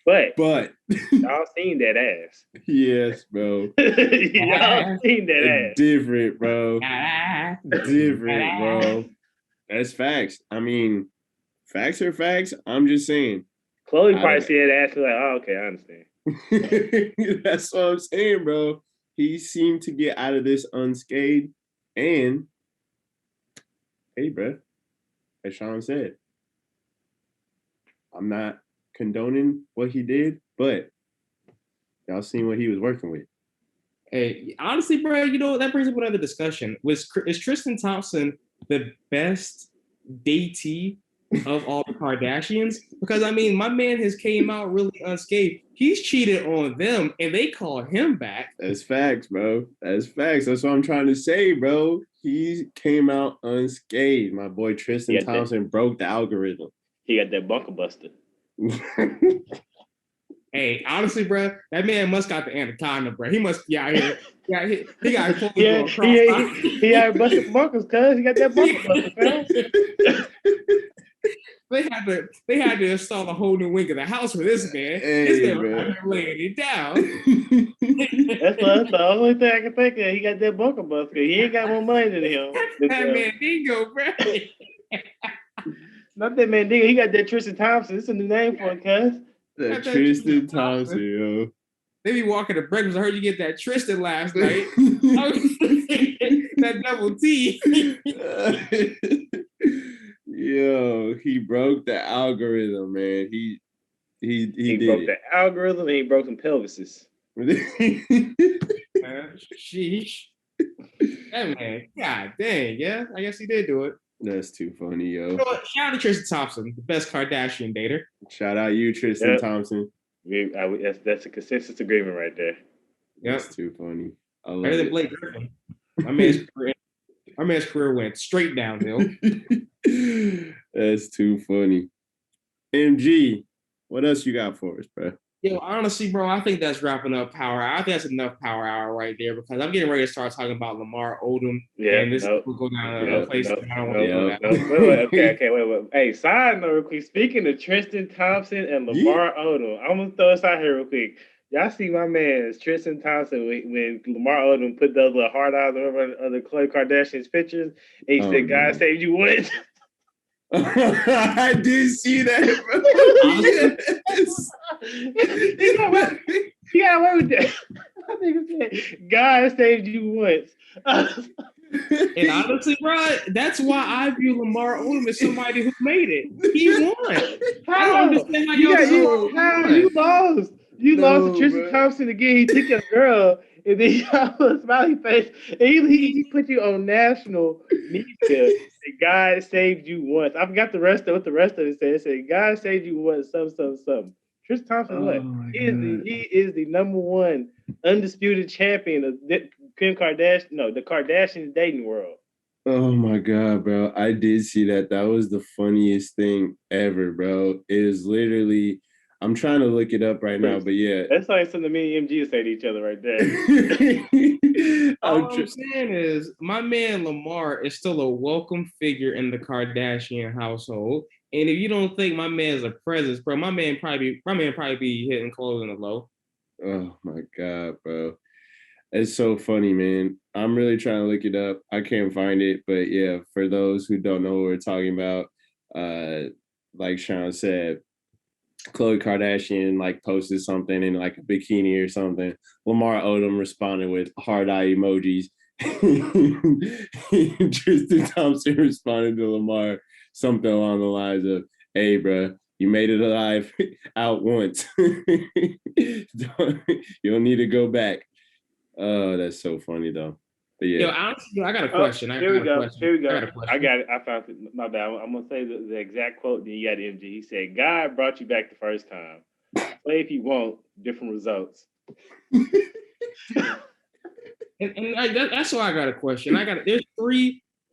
But y'all seen that ass. Yes, bro. Y'all seen that ass. Different, bro. Different, bro. That's facts. I mean, facts are facts. I'm just saying. Chloe probably said ass like, oh, okay, I understand. That's what I'm saying, bro. He seemed to get out of this unscathed. And, hey, bro, as Sean said, I'm not condoning what he did, but y'all seen what he was working with. Hey, honestly, bro, you know that brings up another discussion. Is Tristan Thompson the best datee of all the Kardashians? Because I mean, my man has came out really unscathed. He's cheated on them, and they call him back. That's facts, bro. That's facts. That's what I'm trying to say, bro. He came out unscathed. My boy Tristan Thompson broke the algorithm. He got that bunker buster. Hey, honestly, bro, that man must got the anaconda, bro. He must be out here. He got he had busted bunkers, cuz he got that bunker buster, cuz. They had to install a whole new wing of the house for this man. Hey, this man was laying it down. That's the only thing I can think of. He got that bunker buster. He ain't got more money than him. That man Dingo, bro. Not that man Dingo. He got that Tristian Thompson. It's a new name for him, cuz. That Tristian Thompson, yo. They be walking to breakfast. I heard you get that Tristan last night. That double T. Yo, he broke the algorithm, man. He broke the algorithm and he broke some pelvises. Sheesh. That man, god dang, yeah. I guess he did do it. That's too funny, yo. You know what? Shout out to Tristan Thompson, the best Kardashian dater. Shout out you, Tristan Thompson. That's a consensus agreement right there. That's too funny. Better than Blake Griffin. My man's career went straight downhill. That's too funny. MG, what else you got for us, bro? Yo, honestly, bro, I think that's wrapping up Power Hour. I think that's enough Power Hour right there because I'm getting ready to start talking about Lamar Odom. Yeah, and this will go down a place I don't want to go down. Wait. Hey, side note real quick. Speaking of Tristan Thompson and Lamar Odom, I'm going to throw this out here real quick. Y'all see my man, Tristan Thompson, when Lamar Odom put those little hard eyes over the Khloe Kardashian's pictures, and he said, God saved you once. I did see that, bro. You got away with that. I think it said, God saved you once. And honestly, bro, that's why I view Lamar Odom as somebody who made it. He won. I don't understand how you lost. You lost to Tristan Thompson again. He took your girl, and then you have a smiley face, and he put you on national media. God saved you once. I forgot what the rest of it said. It said, God saved you once, something. Tristan Thompson, what? He is the number one undisputed champion of the Kardashian dating world. Oh my God, bro. I did see that. That was the funniest thing ever, bro. It is literally, I'm trying to look it up right now, but yeah. That's like something me and MG say to each other right there. All I'm saying is my man Lamar is still a welcome figure in the Kardashian household. And if you don't think my man's a presence, bro, my man probably be hitting clothes in the low. Oh my God, bro. It's so funny, man. I'm really trying to look it up. I can't find it, but yeah, for those who don't know what we're talking about, like Sean said, Khloe Kardashian like posted something in like a bikini or something. Lamar Odom responded with hard eye emojis. Tristan Thompson responded to Lamar something along the lines of, "Hey, bro, you made it alive out once. You don't need to go back." Oh, that's so funny though. But yeah. Yo, honestly, I got a question. Here we go. I got it. I found it. My bad. I'm gonna say the exact quote. Then you got MG. He said, "God brought you back the first time. Play if you want. Different results." and that's why I got a question.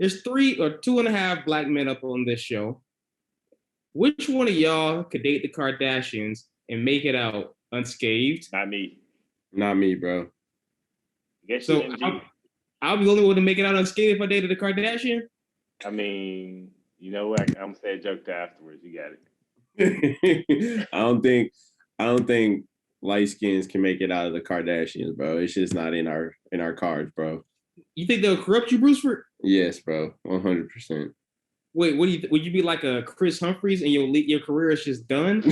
There's three or 2.5 black men up on this show. Which one of y'all could date the Kardashians and make it out unscathed? Not me, bro. So I'll be the only one to make it out unscathed if I dated a Kardashian. I mean, you know what? I'm gonna say a joke to afterwards. You got it. I don't think light skins can make it out of the Kardashians, bro. It's just not in our cards, bro. You think they'll corrupt you, Bruce? Yes, bro. 100%. Wait, would you be like a Chris Humphries and your career is just done?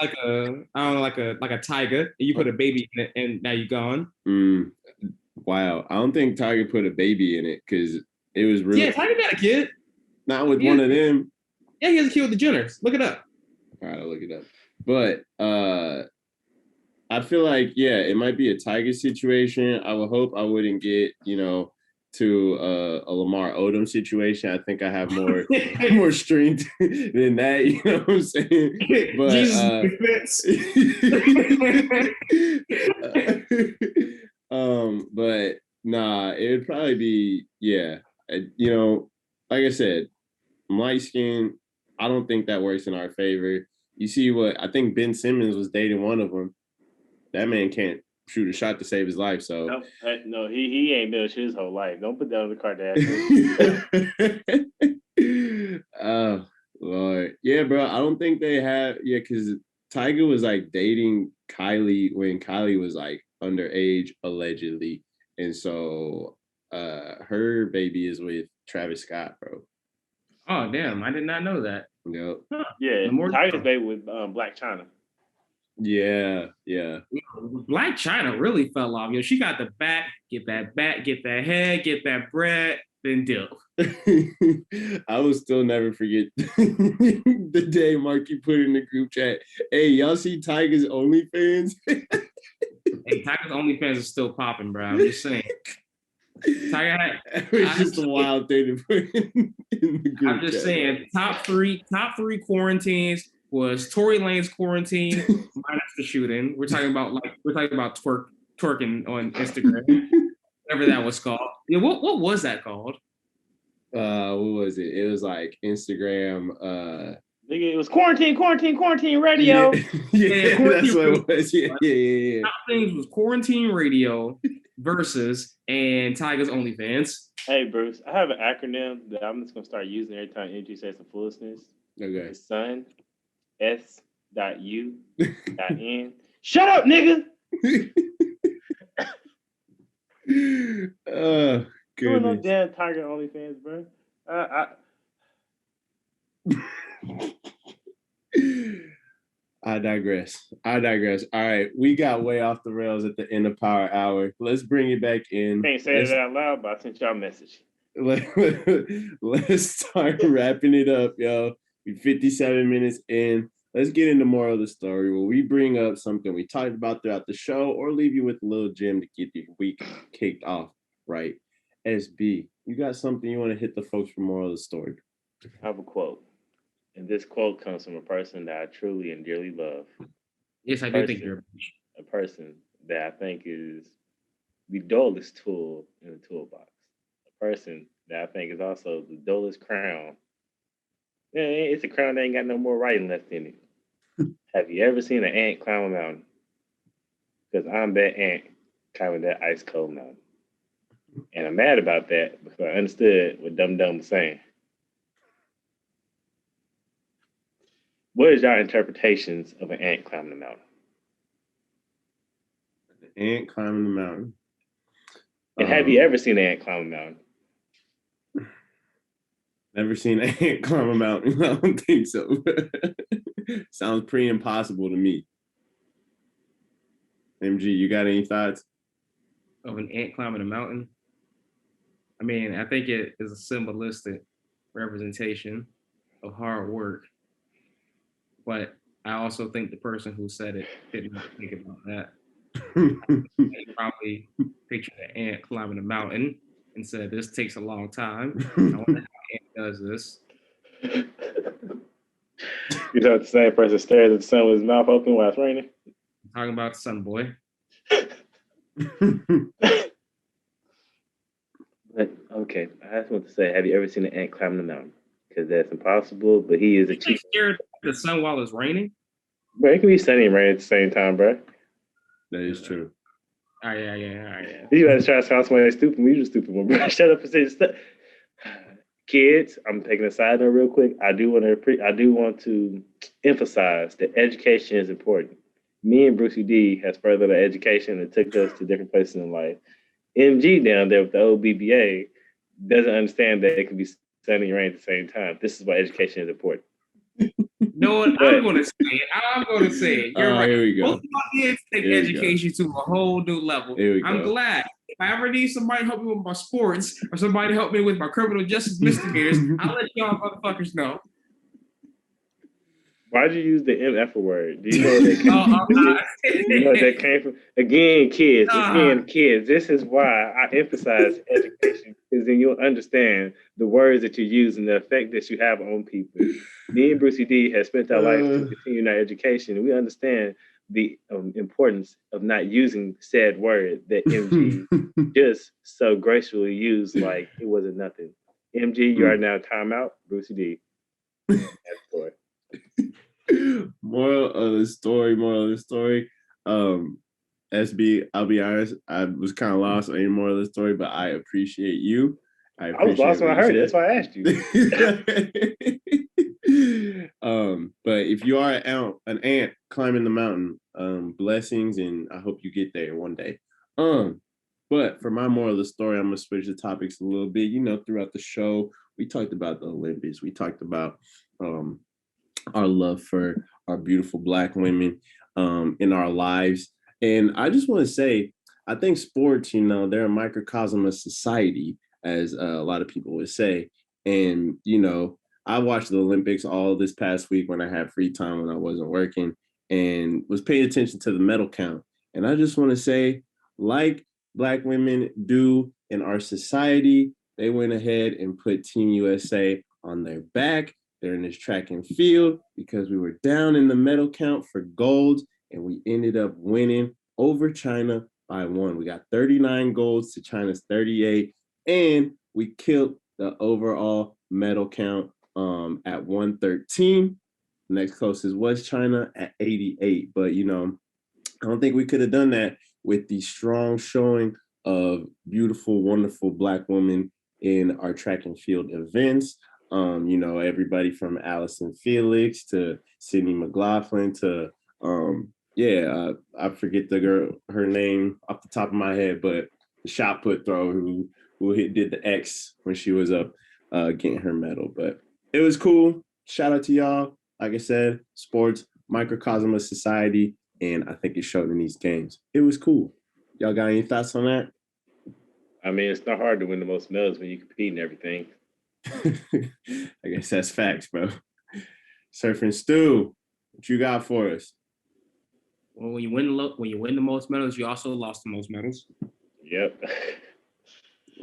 like a tiger, and you put a baby in it and now you're gone. Wow, I don't think Tiger put a baby in it because it was really. Yeah, Tiger got a kid. Not with one of them. Yeah, he has a kid with the Jenners. Look it up. All right, I'll look it up. But I feel like, yeah, it might be a Tiger situation. I would hope I wouldn't get, to a Lamar Odom situation. I think I have more more strength than that. You know what I'm saying? But Jesus defense. but nah, it would probably be, yeah. Like I said, I'm light skinned. I don't think that works in our favor. You see what I think Ben Simmons was dating one of them. That man can't shoot a shot to save his life. So No, he ain't been his whole life. Don't put that on the Kardashians. Oh Lord, yeah, bro. I don't think they have. Yeah, because Tiger was like dating Kylie when Kylie was like underage allegedly, and so her baby is with Travis Scott, bro. Oh damn! I did not know that. Yep. Huh. Yeah, Tiger's baby with Black China. Yeah. Black China really fell off. Yo, she got the back, get that head, get that bread, then dip. I will still never forget the day Marky put in the group chat. Hey, y'all see Tiger's OnlyFans? Hey, Tiger's OnlyFans is still popping, bro. I'm just saying. Tiger had, it's just a wild thing to put in the group I'm just chat. saying, top three quarantines was Tory Lane's quarantine minus the shooting. We're talking about twerking on Instagram, whatever that was called. Yeah, what was that called? What was it? It was like Instagram. Nigga, it was quarantine radio. Yeah, that's what it was. Yeah. Top things was quarantine radio versus and Tiger's OnlyFans. Hey, Bruce, I have an acronym that I'm just gonna start using every time MG says some foolishness. Okay. It's Sun S.U.N. Shut up, nigga. Oh, goodness. No damn Tiger OnlyFans, bro. I digress. All right, we got way off the rails at the end of Power Hour. Let's bring it back in. Can't say it out loud, but I sent y'all a message. Let's start wrapping it up, yo. We're 57 minutes in. Let's get into more of the story where we bring up something we talked about throughout the show or leave you with a little gem to get your week kicked off, right? SB, you got something you want to hit the folks for more of the story? I have a quote. And this quote comes from a person that I truly and dearly love. Yes, I do think you're a person that I think is the dullest tool in the toolbox. A person that I think is also the dullest crown. Yeah, it's a crown that ain't got no more writing left in it. Have you ever seen an ant climb a mountain? Because I'm that ant climbing that ice cold mountain. And I'm mad about that because I understood what Dum Dum was saying. What is your interpretations of an ant climbing the mountain? An ant climbing the mountain. And have you ever seen an ant climb a mountain? Never seen an ant climb a mountain. I don't think so. Sounds pretty impossible to me. MG, you got any thoughts? Of an ant climbing a mountain? I mean, I think it is a symbolistic representation of hard work. But I also think the person who said it didn't think about that. They probably pictured an ant climbing a mountain and said, "This takes a long time. I wonder how an ant does this." You know, the same person stares at the sun with his mouth open while it's raining. I'm talking about the sun boy. But okay, I just want to say, have you ever seen an ant climbing the mountain? Because that's impossible. But he is a cheat. Scared of the sun while it's raining. Bro, it can be sunny and rain at the same time, bro. That is true. All right, yeah. You guys try to sound somebody stupid. We just stupid one, bro. Shut up and say stuff. Kids, I'm taking a side note real quick. I do want to emphasize that education is important. Me and Brucey D has furthered our education and took us to different places in life. MG down there with the old BBA doesn't understand that it can be sunny and rain at the same time. This is why education is important. No, I'm going to say it. You're right. Here we go. Both of my kids take education to a whole new level. I'm glad. If I ever need somebody to help me with my sports or somebody to help me with my criminal justice misdemeanors, I'll let y'all motherfuckers know. Why'd you use the MF word? Do you know what that came Oh, from? You know what that came from? Again, kids, this is why I emphasize education, because then you'll understand the words that you use and the effect that you have on people. Me and Brucey D have spent our life to continue our education, and we understand the importance of not using said word that MG just so gracefully used like it wasn't nothing. MG, you are now timeout. Brucey D. That's for it. Moral of the story. SB, I'll be honest, I was kind of lost on any moral of the story, but I appreciate you. I was lost when I heard it. That's why I asked you. But if you are an ant climbing the mountain, blessings, and I hope you get there one day. But for my moral of the story, I'm gonna switch the topics a little bit. You know, throughout the show, we talked about the Olympics. We talked about our love for our beautiful Black women in our lives. And I just want to say, I think sports, you know, they're a microcosm of society, as a lot of people would say. And, you know, I watched the Olympics all this past week when I had free time when I wasn't working and was paying attention to the medal count. And I just want to say, like Black women do in our society, they went ahead and put Team USA on their back. They're in this track and field because we were down in the medal count for gold, and we ended up winning over China by 1. We got 39 golds to China's 38, and we killed the overall medal count at 113. Next closest was China at 88. But, you know, I don't think we could have done that with the strong showing of beautiful, wonderful Black women in our track and field events. You know, everybody from Allison Felix to Sydney McLaughlin to I forget the girl, her name off the top of my head, but the shot put thrower who did the X when she was up getting her medal. But it was cool. Shout out to y'all. Like I said, sports, microcosm of society, and I think it showed in these games. It was cool. Y'all got any thoughts on that? I mean, it's not hard to win the most medals when you compete in everything. I guess that's facts, bro. Surfing Stu, what you got for us? Well, when you win the most medals, you also lost the most medals. Yep.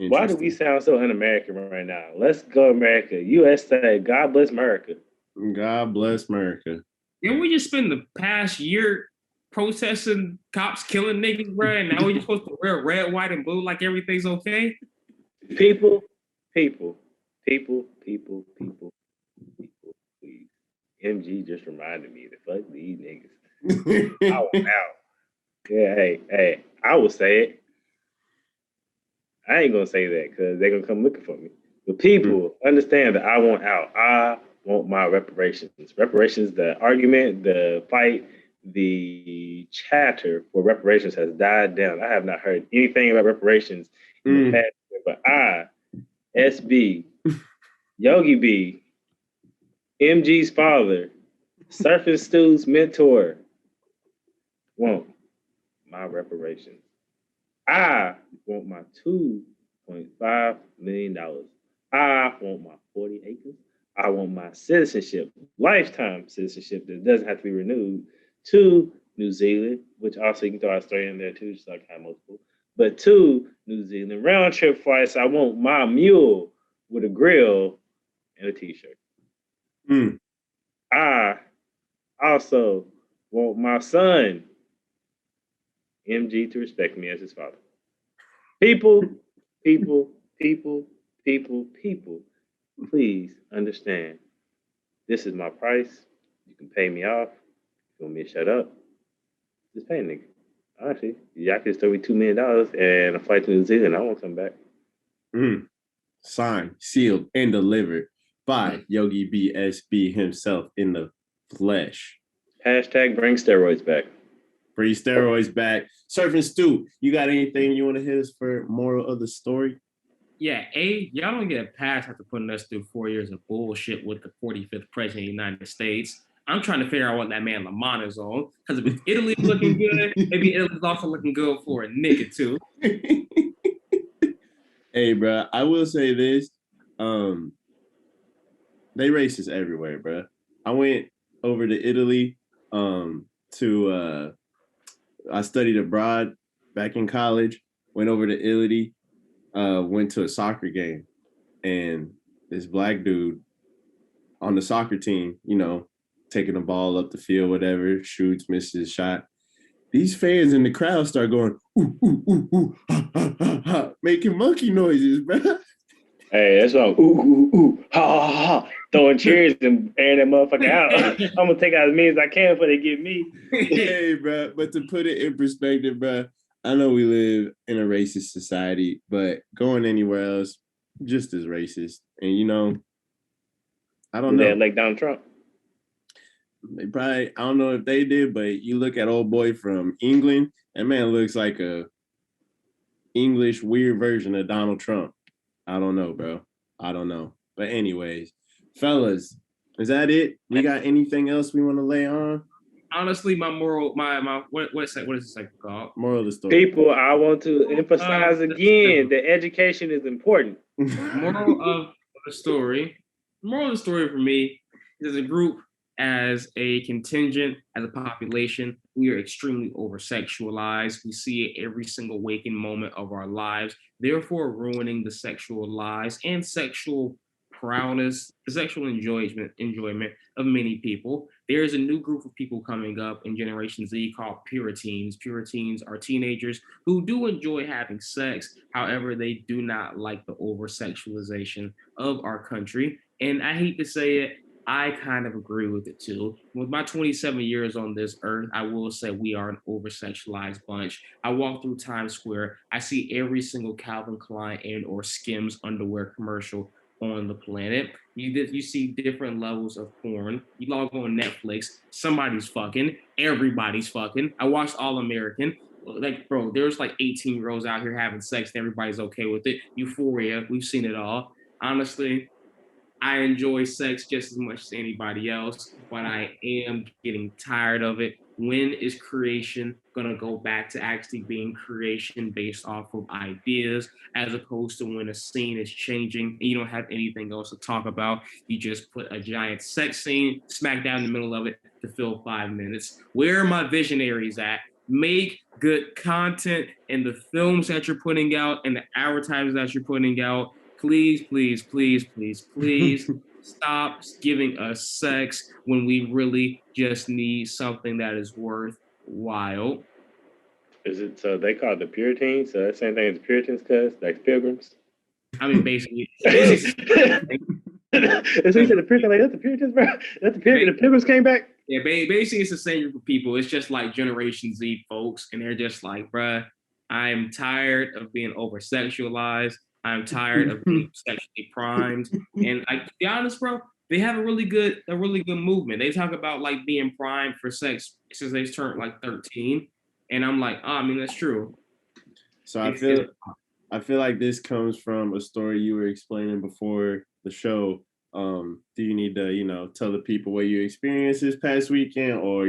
Why do we sound so un-American right now? Let's go, America. USA. God bless America. God bless America. Didn't we just spend the past year protesting cops killing niggas, bro? And now we're just supposed to wear red, white, and blue like everything's okay? People, please. MG just reminded me to fuck these niggas. I want out. Yeah, hey, I will say it. I ain't gonna say that because they're gonna come looking for me. But people understand that I want out. I want my reparations. Reparations, the argument, the fight, the chatter for reparations has died down. I have not heard anything about reparations in the past year, but I, SB, Yogi B, MG's father, Surfing Stu's mentor, want my reparations. I want my $2.5 million. I want my 40 acres. I want my citizenship, lifetime citizenship that doesn't have to be renewed, to New Zealand, which also you can throw Australia in there too, just like I have multiple. But to New Zealand, round trip flights. I want my mule with a grill and a t-shirt. I also want my son, MG, to respect me as his father. People, please understand. This is my price. You can pay me off. If you want me to shut up, just pay a nigga. Honestly, y'all can still be $2 million and a flight to New Zealand. I won't come back. Signed, sealed, and delivered by Yogi BSB himself in the flesh. Hashtag bring steroids back. Bring steroids back. Surfing Stu, you got anything you want to hit us for moral of the story? Yeah, y'all don't get a pass after putting us through 4 years of bullshit with the 45th president of the United States. I'm trying to figure out what that man Lamont is on. Because if Italy's looking good, maybe Italy's also looking good for a nigga too. Hey, bro, I will say this. They racist everywhere, bro. I went over to Italy. I studied abroad back in college. Went over to Italy. Went to a soccer game, and this black dude on the soccer team, taking the ball up the field, whatever, shoots, misses, shot. These fans in the crowd start going, ooh, ooh, ooh, ooh, ha, ha, ha, ha, making monkey noises, bro. Hey, that's why I'm ooh, ooh, ooh, ha, ha, ha, throwing cheers and airing that motherfucker out. I'm gonna take out as many as I can before they get me. Hey, bro. But to put it in perspective, bro, I know we live in a racist society, but going anywhere else, just as racist. And I don't They know. had like Donald Trump. They probably, I don't know if they did, but you look at old boy from England, that man looks like a English weird version of Donald Trump. I don't know, bro. I don't know. But anyways, fellas, is that it? We got anything else we want to lay on? Honestly, my moral, my what is this like called? Moral of the story. People, I want to emphasize again that education is important. Moral of the story. Moral of the story for me is, as a group, as a contingent, as a population, we are extremely over sexualized. We see it every single waking moment of our lives, therefore ruining the sexual lives and sexual prowess, the sexual enjoyment of many people. There is a new group of people coming up in Generation Z called Puritans. Puritans are teenagers who do enjoy having sex. However, they do not like the over sexualization of our country. And I hate to say it, I kind of agree with it too. With my 27 years on this earth, I will say we are an over sexualized bunch. I walk through Times Square, I see every single Calvin Klein and or Skims underwear commercial on the planet. You see different levels of porn. You log on Netflix, somebody's fucking, everybody's fucking. I watched All American. Like, bro, there's like 18-year-olds out here having sex and everybody's okay with it. Euphoria, we've seen it all. Honestly, I enjoy sex just as much as anybody else, but I am getting tired of it. When is creation gonna go back to actually being creation based off of ideas, as opposed to when a scene is changing and you don't have anything else to talk about? You just put a giant sex scene smack down in the middle of it to fill 5 minutes. Where are my visionaries at? Make good content in the films that you're putting out and the advertisements that you're putting out. Please, please, please, please, please stop giving us sex when we really just need something that is worthwhile. Is it so they call it the Puritans? So that's the same thing as the Puritans, cuz like pilgrims. I mean, basically, As he said the Puritans, like that's the Puritans, bro. That's the Puritans. The pilgrims came back. yeah, basically, it's the same group of people. It's just like Generation Z folks, and they're just like, bruh, I'm tired of being over sexualized. I'm tired of being sexually primed. And I, to be honest, bro, they have a really good movement. They talk about like being primed for sex since they turned like 13. And I'm like, oh, I mean, that's true. So I feel like this comes from a story you were explaining before the show. Do you need to, tell the people what you experienced this past weekend, or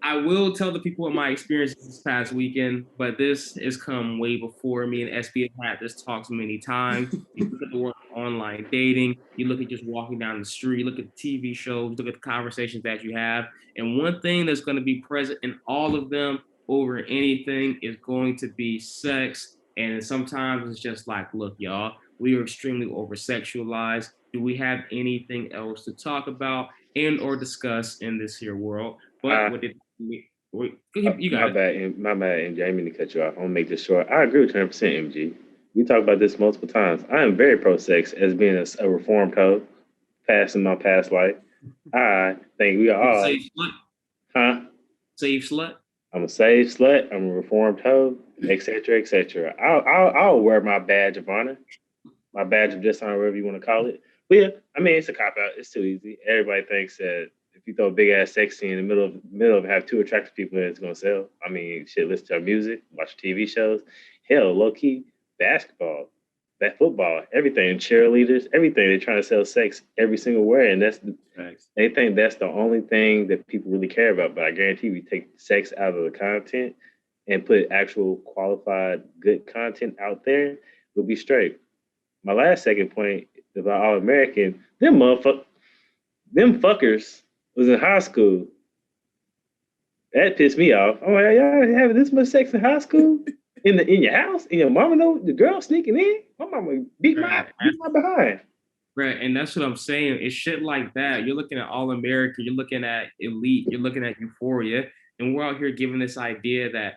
I will tell the people what my experiences this past weekend, but this has come way before me and SB have had this talks many times. You look at the world of online dating, you look at just walking down the street, you look at the TV shows, look at the conversations that you have. And one thing that's going to be present in all of them over anything is going to be sex. And sometimes it's just like, look, y'all, we are extremely over sexualized. Do we have anything else to talk about and or discuss in this here world? But what did you got My it? bad, my bad, MJ. I didn't mean to cut you off. I'm gonna make this short. I agree with 100%, MG. We talked about this multiple times. I am very pro sex as being a reformed hoe, past in my past life. I think we are all, Save slut. huh? Save slut. I'm a saved slut. I'm a reformed hoe, etc., etc. I'll wear my badge of honor, my badge of dishonor, whatever you want to call it. But yeah, I mean it's a cop out. It's too easy. Everybody thinks that if you throw a big ass sex scene in the middle of have two attractive people in it, it's gonna sell. I mean, shit, listen to our music, watch TV shows, hell, low key, basketball, that football, everything, cheerleaders, everything. They're trying to sell sex every single where, and they think that's the only thing that people really care about. But I guarantee we take sex out of the content and put actual qualified good content out there, we'll be straight. My last second point about All American, them fuckers was in high school. That pissed me off. I'm like, y'all having this much sex in high school? In your house? And your mama know the girl sneaking in? My mama beat my behind. Right, and that's what I'm saying. It's shit like that. You're looking at All America, you're looking at Elite, you're looking at Euphoria, and we're out here giving this idea that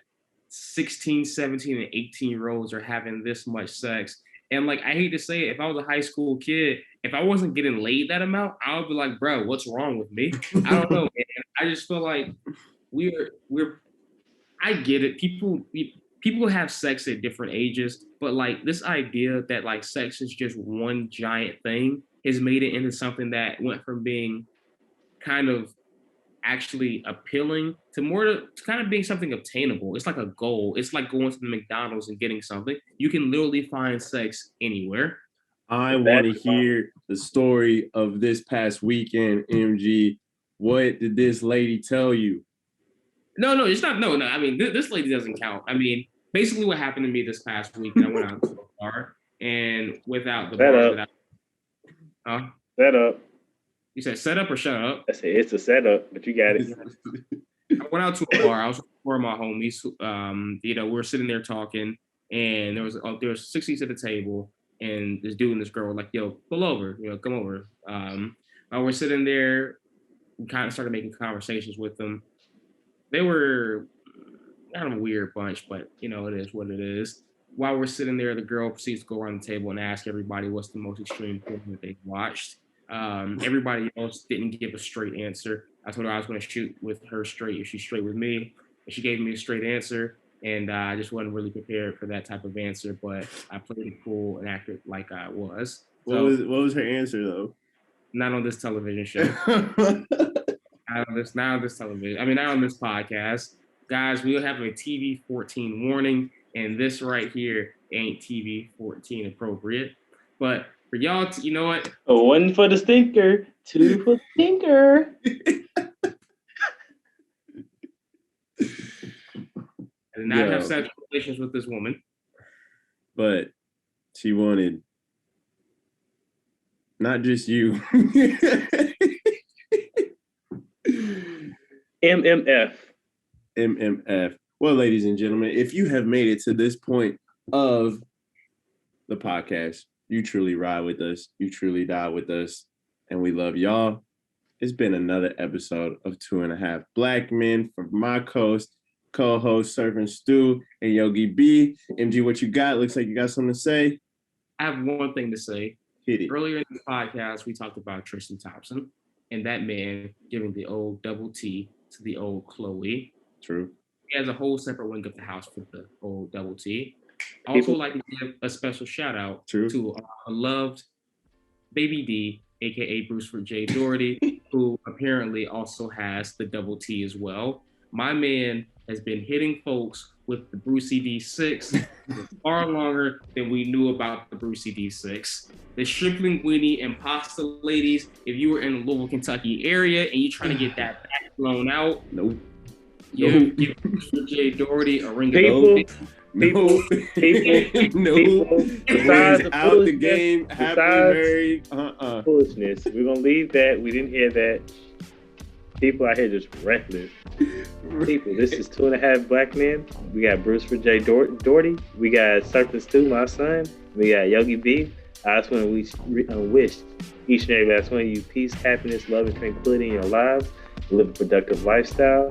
16, 17, and 18-year-olds are having this much sex. And like, I hate to say it, if I was a high school kid, if I wasn't getting laid that amount, I would be like, bro, what's wrong with me? I don't know, man. I just feel like we're I get it. People have sex at different ages, but like this idea that like sex is just one giant thing has made it into something that went from being kind of actually appealing to more to kind of being something obtainable. It's like a goal. It's like going to the McDonald's and getting something. You can literally find sex anywhere. I want to hear the story of this past weekend, MG. What did this lady tell you? No, it's not. No. I mean, this lady doesn't count. I mean, basically, what happened to me this past week, I went out to a bar, and without the bar, Set up. You said set up or shut up? I said it's a setup, but you got it. I went out to a bar. I was with four of my homies. We were sitting there talking, and there was 6 seats at the table, and this dude and this girl were like, "Yo, pull over, come over." We're sitting there, we kind of started making conversations with them. They were kind of a weird bunch, but it is what it is. While we're sitting there, the girl proceeds to go around the table and ask everybody what's the most extreme porn that they watched. Everybody else didn't give a straight answer. I told her I was going to shoot with her straight if she's straight with me. And she gave me a straight answer, and I just wasn't really prepared for that type of answer, but I played it cool and acted like I was. What was her answer, though? Not on this television show. Not on this television. I mean, not on this podcast. Guys, we'll have a TV 14 warning, and this right here ain't TV 14 appropriate. But for y'all, you know what? 1 for the stinker, 2 for the stinker. I did not have sexual relations with this woman. But she wanted not just you. MMF. Well, ladies and gentlemen, if you have made it to this point of the podcast, you truly ride with us. You truly die with us. And we love y'all. It's been another episode of 2.5 Black Men from my co-host, Surfing Stu and Yogi B. MG, what you got? Looks like you got something to say. I have one thing to say. Hit it. Earlier in the podcast, we talked about Tristian Thompson and that man giving the old double T to the old Chloe. True. He has a whole separate wing of the house for the old double T. I also like to give a special shout out to our beloved Baby D, aka Bruceford J. Doherty, who apparently also has the double T as well. My man has been hitting folks with the Brucey D6 far longer than we knew about the Brucey D6. The Stripling Winnie and Pasta ladies, if you were in the Louisville, Kentucky area and you're trying to get that back blown out, nope. Give J. Doherty a ring of people. Besides out the game, happily married. Foolishness. We're gonna leave that. We didn't hear that. People out here just reckless. People, this is 2.5 Black Men. We got Bruceford J. Doherty. We got Surfing Stu, my son. We got Yogi B. I just want to wish each and every last one of you peace, happiness, love, and tranquility in your lives. Live a productive lifestyle.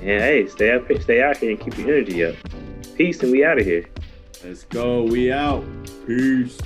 And hey, stay out here and keep your energy up. Peace, and we out of here. Let's go. We out. Peace.